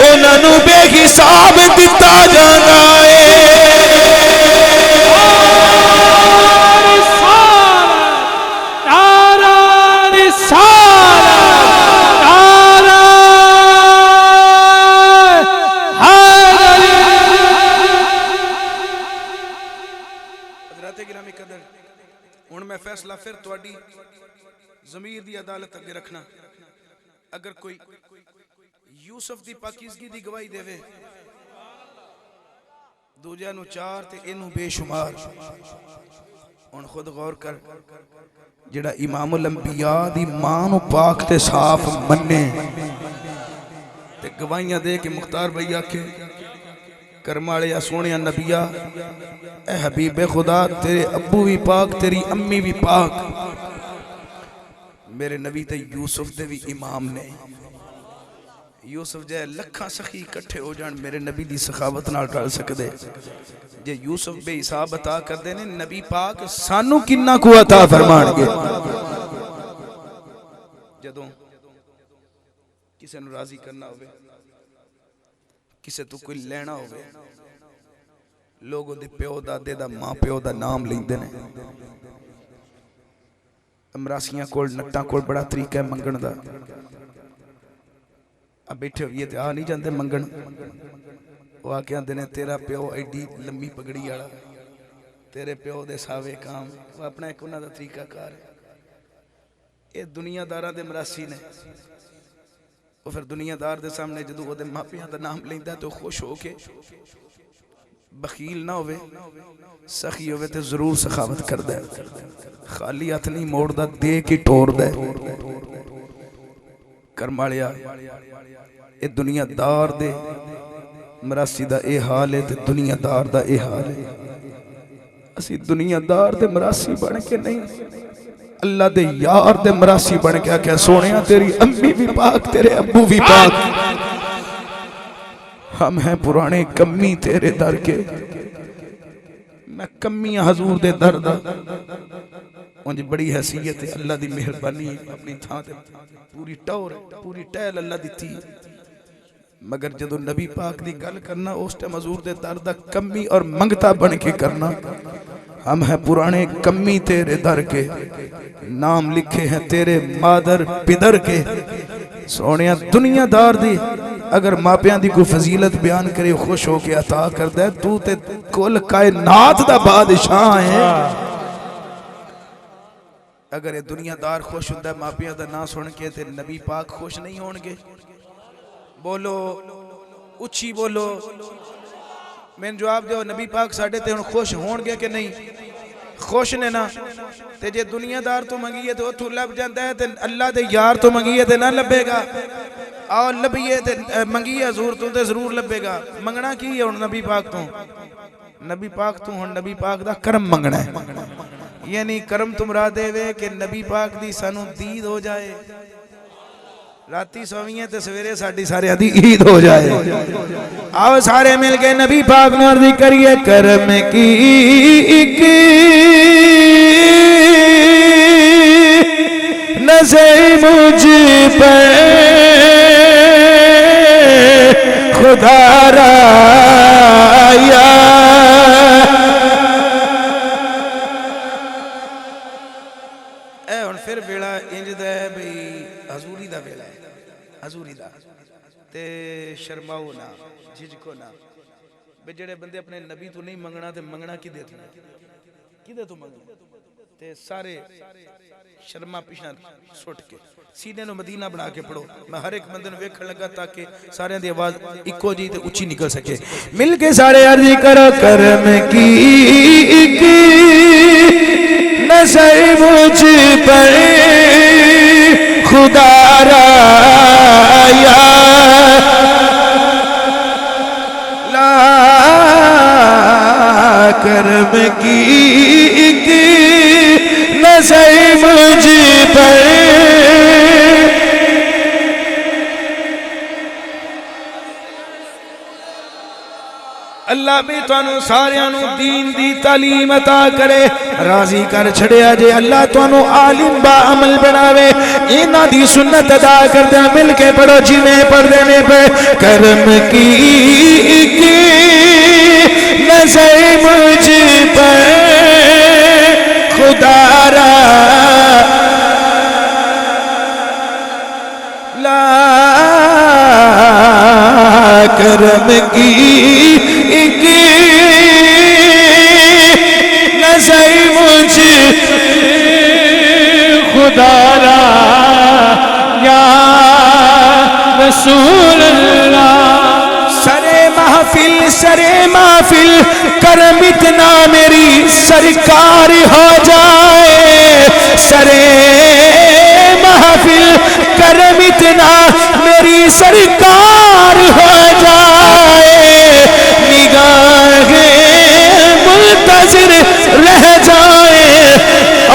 انہاں نوں بے حساب دتا جاندا ہے فیصلہ پھر تواڈی ضمیر دی عدالت اگے رکھنا اگر کوئی یوسف دی پاکیزگی دی گواہی دے وے دوجہ نو 4 تے اینو بے شمار ان خود غور کر جڑا امام الانبیاء دی ماں نو پاک تے صاف مننے تے گواہیاں دے کہ مختار بھیا کے کرمالے یا سونیا نبیہ اے حبیب خدا تیرے ابو بھی پاک تیری امی بھی پاک میرے نبی تے یوسف دے بھی امام نے یوسف جے لکھاں سخی کٹھے ہو جان میرے نبی دی سخاوت نال ٹال سکدے جے یوسف بے حساب عطا کر دے نے نبی پاک سانو کنا کو عطا فرمان گے جدوں کسے نو راضی کرنا ہوئے کسے تو کوئی لینا ہوئے لوگوں دے پیو دادے دا ماں پیو دا نام لیندے نے امراسیاں کول نٹاں کول بڑا طریقہ ہے منگن دا اب بیٹھے ہوئے تھے نہیں جاندے منگن وہ آکے آندے نے تیرا پیو ایڈی لمبی پگڑی آڑا تیرے پیو دے ساوے کام وہ اپنا ایک انہاں دا طریقہ کار ہے یہ دنیا دارہ دے مراسی نے وہ پھر دنیا دار دے سامنے جدو وہ دے ماپیاں دا نام لیندہ تو خوش ہو کے بخیل نہ ہوئے سخی ہوئے تے ضرور سخاوت کر دے خالی ہاتھ نہیں موڑ دا دے کی ٹور دے کرمالیا اے دنیا دار دے مراسی دا اے حال ہے تے دنیا دار دا اے حال ہے اسی دنیا دار دے مراسی بن کے نہیں اللہ دے یار دے مراسی بن کے کیا سونیا تیری امی بھی پاک تیرے ابو بھی پاک ہم ہیں پرانے کمی تیرے در کے میں کمی حضور دے در دا انجھ بڑی حیثیت ہے اللہ دی مہربانی اپنی تھا دے پوری ٹور پوری ٹیل اللہ دی تھی مگر جدو نبی پاک دی گل کرنا اس ٹائم حضور دے در دا کمی اور منگتا بن کے کرنا ہم ہیں پرانے کمی تیرے در کے نام لکھے ہیں تیرے مادر پدر کے سونیا دنیا دار دی اگر ماپیاں دی کوئی فضیلت بیان کرے خوش ہو کے عطا کر دے تو تے کل کائنات دا بادشاہ ہے اگر یہ دنیا دار خوش ہوتا ہے ماپیاں دا نا سن کے تے نبی پاک خوش نہیں ہونگے بولو اچھی بولو میں جواب دیو نبی پاک ساڑھے تے خوش ہونگے کہ نہیں خوش نے نا تے جے دنیا دار تو منگیے تو اتھو لب جاندہ ہے تے اللہ دے یار تو منگیے تے نہ لبے گا آؤ لبیے تے منگیے حضور تو تے ضرور لبے گا منگنا کی ہے ان نبی پاک تو نبی پاک تو ان نبی پاک دا کرم منگنا ہے یعنی کرم تم را دے وے کہ نبی پاک دی سانو دید ہو جائے راتی سوئیے تے سویرے ساڑھی سارے آدھی عید ہو جائے آؤ سارے مل کے نبی پاک نے عرضی کریے کرم کی نظر مجھ پر خدا را یا اے ان پھر بیڑا انج دے بھئی حضوری دا بیڑا ہے حضوری دا تے شرماؤ نا جھجکو نا بے جڑے بندے اپنے نبی تو نہیں منگنا تے منگنا کی دے تو منگنا تے سارے شرما پیشنا سوٹ کے سینے نو مدینہ بنا کے پڑھو میں ہر ایک بندے نو ویکھن لگا تاکہ سارے دی آواز اکو جی تے اچھی نکل سکے مل کے سارے عرضی کرو کرم کی نظر مجھ پر خدا را یا لا کرم کی نظر مجھ پر اللہ بھی توانو ساریانو دین دی تعلیم عطا کرے راضی کر چھڑیا جے اللہ توانو عالم با عمل بناوے اینا دی سنت ادا کر دے مل کے پڑھو جی میں پڑھ دینے پہ کرم کی نظر مجھ پر خدا را لا کرم کی نظر مجھ خدا را یا رسول سرے محفل کرم اتنا میری سرکار ہو جائے، سرے محفل کرم اتنا میری سرکار ہو جائے، نگاہ منتظر رہ جائے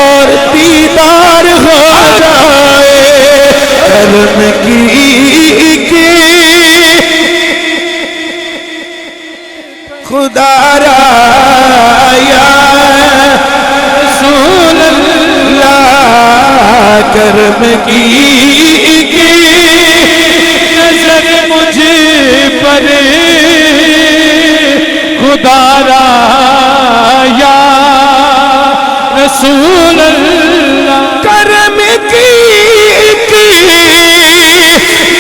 اور دیدار ہو جائے، کرم کی خدا را یا رسول اللہ، کرم کی نظر مجھ پر خدا را یا رسول اللہ، کرم کی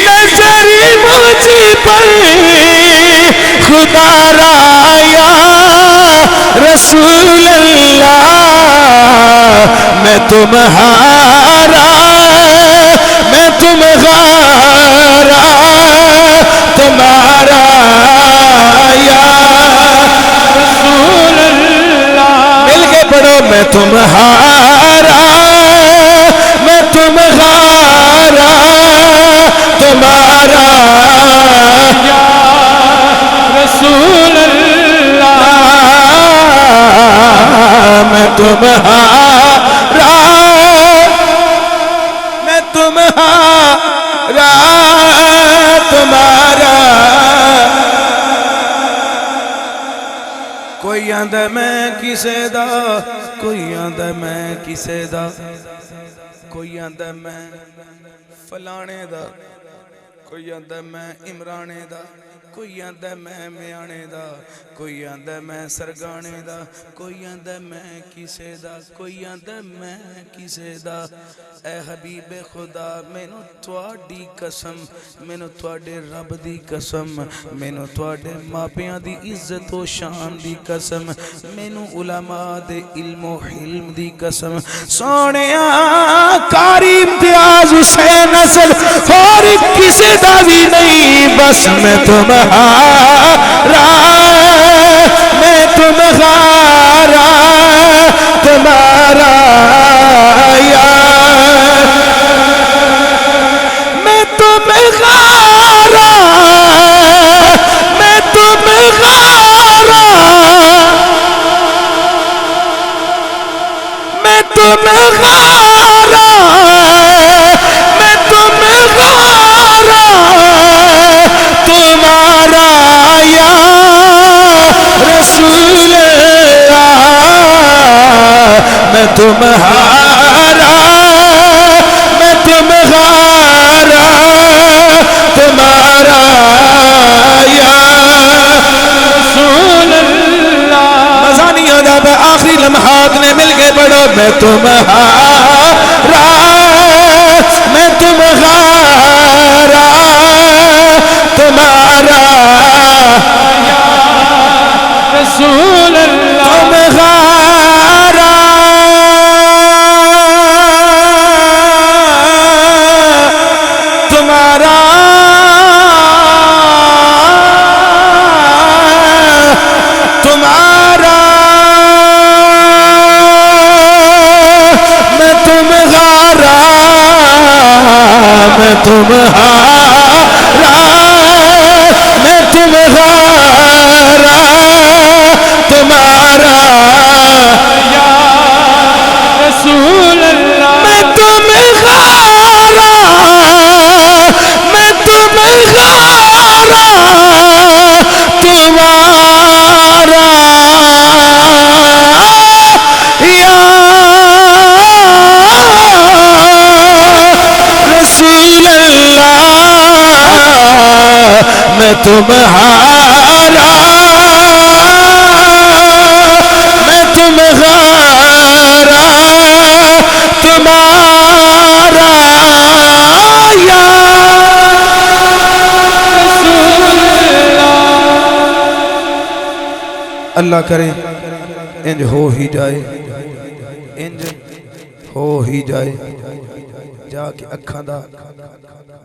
نظر مجھ پر خدا را یا رسول اللہ، میں تمہارا میں تمہارا تمہارا یا رسول اللہ، مل کے پڑھو، میں تمہارا میں تمہارا تمہارا یا رسول اللہ، میں تمہارا میں تمہارا تمہارا، کوئی آندا میں کسے دا، کوئی آندا میں کسے دا، کوئی آندا میں فلانے دا، کوئی آندا میں عمرانے دا، کوئی آندا میں میانے دا، کوئی آندا میں سرگانے دا، کوئی آندا میں کسے دا، کوئی آندا میں کسے دا، اے حبیب خدا مینوں تواڈی قسم، مینوں تواڈے رب دی قسم، مینوں تواڈے ماپیاں دی عزت و شان دی قسم، مینوں علماء دے علم و حلم دی قسم، سونیا قاری امتیاز حسین نسل اور کسے دا بھی نہیں، بس میں تمہارا میں تمہارا تمہارا یا میں تمہارا میں تمہارا میں تمہارا میں تمہارا تمہارا یا رسول اللہ، میں تمہارا میں تمہارا تمہارا یا رسول اللہ، مزہ نہیں ہوتا پہ آخری لمحات نے مل کے پڑھو، میں تمہارا میں تمہارا تمہارا یا رسول اللہ، تمہارا تمہارا تمہارا میں تمہارا میں تمہارا میں تمہارا تمہارا یا رسول اللہ، میں تمہارا میں تمہارا تمہارا یا رسول اللہ، میں تمہارا میں تمہارا تمہارا یا رسول اللہ، اللہ کرے انج ہو ہی جائے، انج ہو ہی جائے، جا کے اکھاں دا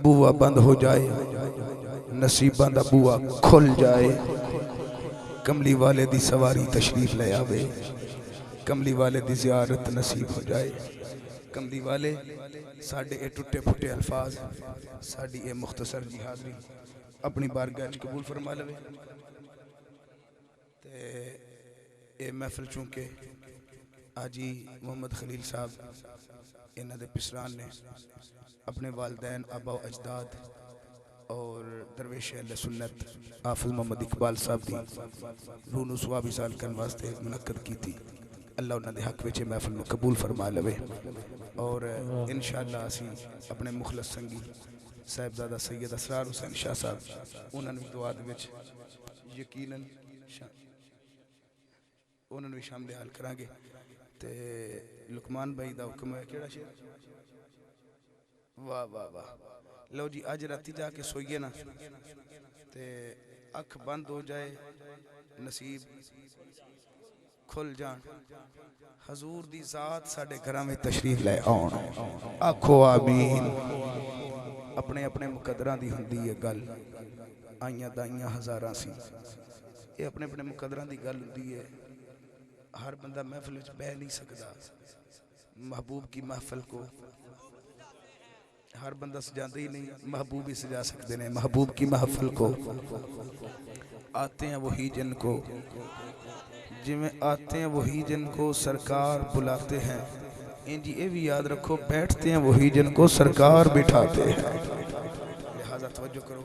بوا بند ہو جائے، نصیباں دا بوا کھل جائے، کملی والے دی سواری تشریف لے آوے، کملی والے دی زیارت نصیب ہو جائے، کملی والے ساڑھے اے ٹوٹے پھٹے الفاظ، ساڑھی اے مختصر جی حاضری اپنی بارگاہ وچ قبول فرما لوے۔ تے اے محفل چونکہ آجی محمد خلیل صاحب انہاں دے پسران نے اپنے والدین آبا و اجداد اور درویش اہل سنت حافظ محمد اقبال صاحب دی روح نو سوابی سال کرن واسطے منعقد کی تھی۔ اللہ انہاں دے حق وچ محفل نو قبول فرما لوے، اور انشاءاللہ اسی اپنے مخلص سنگی صاحبزادہ سید اسرار حسین شاہ صاحب انہاں نو دعا دے وچ یقیناً انہاں نو شامل حال کران گے۔ تے لقمان بھائی دا حکم ہے کیڑا شعر؟ واہ واہ واہ، لو جی آج راتی جا کے سوئیے نا تے اکھ بند ہو جائے نصیب کھل جان، حضور دی ذات ساڑھے گھراں میں تشریف لے آن، آکھو آمین۔ اپنے اپنے مقدراں دی ہندی ہے گل، آئیاں دائیاں ہزاراں سی، یہ اپنے اپنے مقدراں دی گل ہندی ہے، ہر بندہ محفل وچ بہ نہیں سکدا، محبوب کی محفل کو ہر بندہ سجاندہ ہی نہیں، محبوب ہی سجا سکتے ہیں۔ محبوب کی محفل کو آتے ہیں وہی جن کو، جنہیں آتے ہیں وہی جن کو سرکار بلاتے ہیں، انجی اے بھی یاد رکھو بیٹھتے ہیں وہی جن کو سرکار بٹھاتے ہیں۔ لہذا توجہ کرو،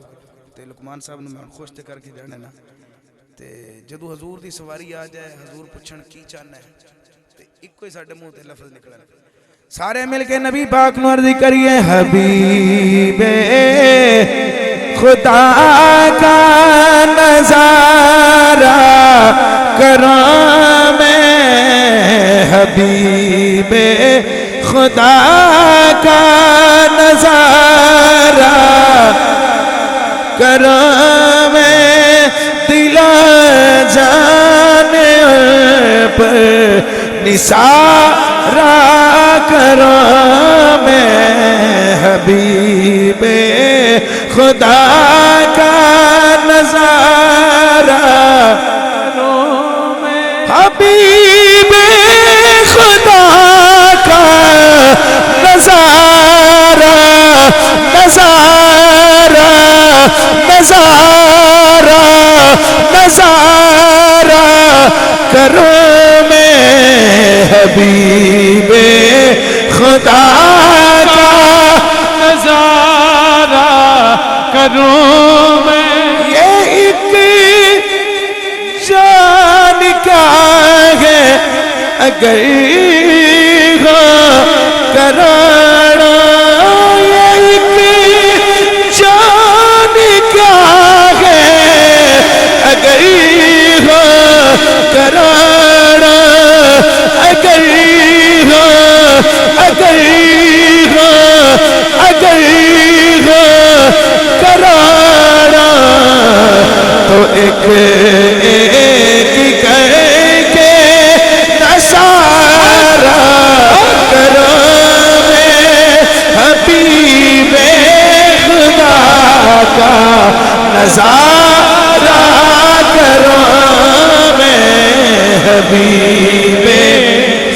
تے لقمان صاحب نے میں خوش تے کر کے جانے نا، تے جدو حضور دی سواری آ جائے حضور پچھن کی چاہنا ہے تے ایک کوئی ساڑھے منہ تے لفظ نکلنا، سارے مل کے نبی پاک نو عرض کریے حبیب خدا کا نظارہ کرام حبیب خدا کا نظارہ کرام دل جان پر نثارہ کرام حبیب خدا کا نظارہ، حبیب خدا کا نظارہ، نظارہ نظارہ نظارہ کرو میں حبیب خدا کا نظارہ کروں میں، یہ ایک جان کا ہے اگر ہو کرانا، یہ ایک جان کا ہے اگر ہو کرانا، اگر ہو اگر ہو اگر ہو کرانا، تو ایک ایک کر کے نثارہ کرو میں حبیب خدا کا نظارہ کرو میں حبیب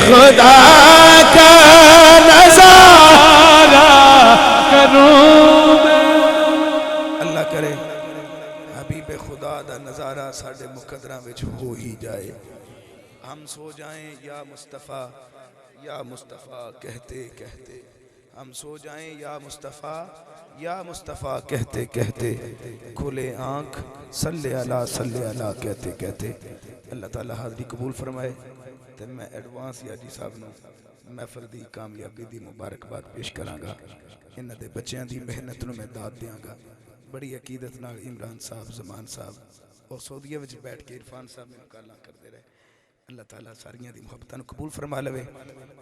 خدا کا نظارہ کروں میں۔ اللہ کرے حبیب خدا دا نظارہ ساڑھے مقدراں وچ ہو ہی جائے، ہم سو جائیں یا مصطفیٰ یا مصطفیٰ کہتے کہتے، ہم سو جائیں یا مصطفیٰ کہتے کہتے، کھلے آنکھ صلی اللہ کہتے کہتے۔ اللہ تعالیٰ حاضری قبول فرمائے، تے میں ایڈوانس یاجی صاحب نو محفل دی کامیابی دی مبارکباد پیش کراں گا، انہاں دے بچیاں دی محنت نو میں داد دیاں گا، بڑی عقیدت نال عمران صاحب، زمان صاحب اور سعودیہ وچ بیٹھ کے عرفان صاحب میں مکالاں کردے رہے۔ اللہ تعالیٰ ساریاں دی محبتاں نو قبول فرما لوے۔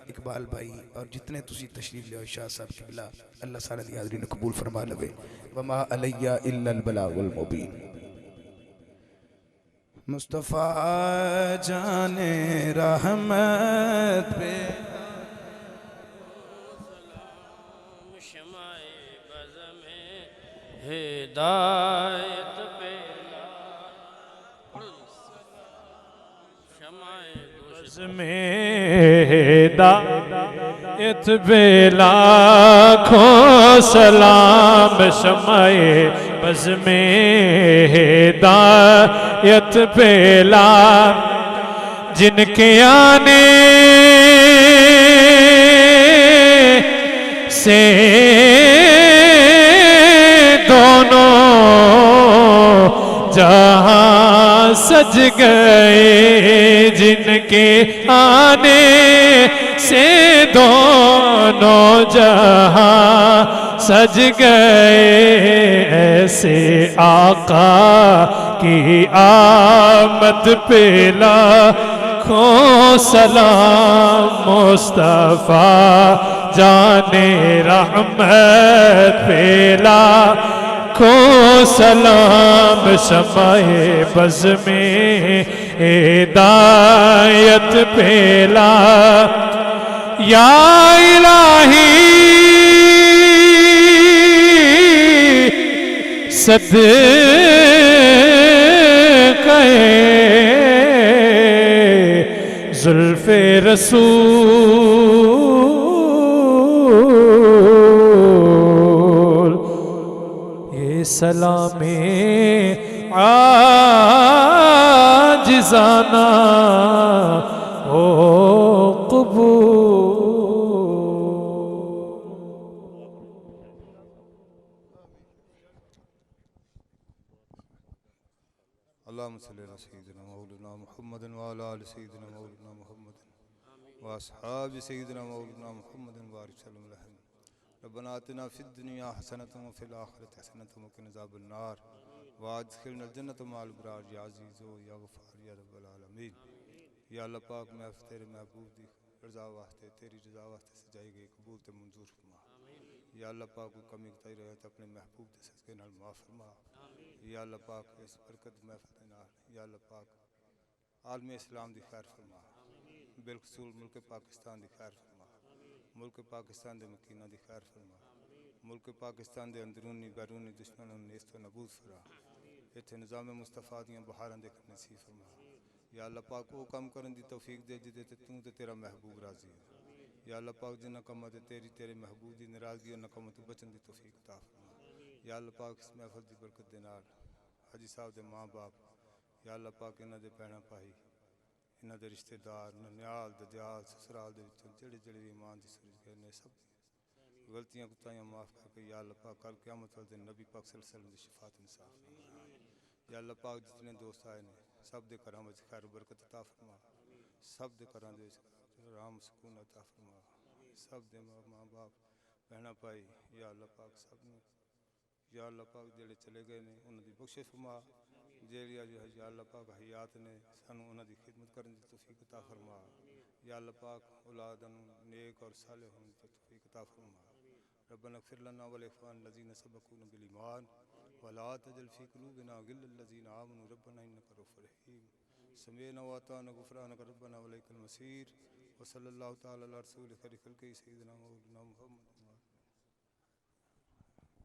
اقبال بھائی اور جتنے تسی تشریف لے شاہ صاحب قبلہ، اللہ سارے دی حاضری نو قبول فرما لوے۔ وما علیہ الا البلاغ المبین۔ مصطفیٰ جان رحمت پہ ہدایت پہ بز میں ہدایت پہ لاکھوں سلام شمع بز میں ہدایت پہ جن کے آنے سے دونوں جہاں سج گئے، جن کے آنے سے دونوں جہاں سج گئے، ایسے آقا کی آمد پہ لاکھوں سلام، مصطفیٰ جان رحمت پہ لاکھوں سلام، شمع بز میں ہدایت پہ یا الہی صدقے زلف رسول، یہ سلام عاجزانہ ہو قبول۔ اللہم صلی اللہ سیدنا مولانا محمد وعلی آل سیدنا مولانا محمد واصحاب سیدنا مولانا محمد وبارک وسلم علیہم۔ ربنا آتنا فی الدنیا حسنۃ وفی الآخرۃ حسنۃ وقنا عذاب النار وادخلنا الجنۃ مع الابرار یا عزیز و یا غفار یا رب العالمین۔ یا اللہ پاک میں تیرے محبوب دی رضا واسطے، تیری رضا واسطے سجائی گئی قبول تے منظور فرما۔ یا اللہ پاک کو کمی کتائی رہے تو اپنے محبوب دے صدقے نال معاف فرما۔ یا اللہ پاک اس برکت محفل نال یا اللہ پاک عالم اسلام دی خیر فرما، بالخصوص ملک پاکستان دی خیر فرما، ملک پاکستان دے مکینہ دی خیر فرما، ملک پاکستان دے اندرونی بیرونی دشمنوں نیست و نابود فرما، اتھے نظام مصطفیٰ دیاں بہاراں دیکھنے نصیب فرما۔ یا اللہ پاک وہ کام کرن دی توفیق دے جدے تے تے تیرا محبوب راضی ہے۔ یا اللہ پاک جنہ کاماں تے تیرے محبوب دی ناراضگی اور ناکاموں تو بچن دی توفیق عطا فرما۔ یا اللہ پاک اس محفل دی برکت دے نال حاجی صاحب دے ماں باپ، یا اللہ پاک انہاں دے بہناں بھائی، انہاں دے رشتہ دار، ننیال ددیال سسرال دے وچوں جڑے جڑے ایمان دی سوچ گئے نے، سب غلطیاں کوتاہیاں معاف کر کے یا اللہ پاک کل قیامت والے دن نبی پاک صلی اللہ علیہ وسلم دی شفاعت انصاف فرما۔ یا اللہ پاک جتنے دوست آئے نے سب دے گھراں وچ خیر و برکت عطا فرما، سب دے گھراں دے وچ آرام سکون عطا فرما، سب دے ماں باپ بہناں بھائی یا اللہ پاک سب نے، یا اللہ پاک جڑے چلے گئے نے انہاں دی بخشش فرما، جیڑی یا اللہ پاک حیات نے سانو انہاں دی خدمت کرن دی توفیق عطا فرما۔ یا اللہ پاک اولاداں نیک اور صالح ہونے دی توفیق عطا فرما۔ ربنا اغفر لنا ولاخواننا الذين سبقونا بالایمان ولا تجعل في قلوبنا غلا للذين آمنوا ربنا انك رؤوف رحيم۔ سمعنا واطعنا غفرانك ربنا واليك المصير، وصلى الله تعالى على رسول خير خلقه سيدنا مولانا محمد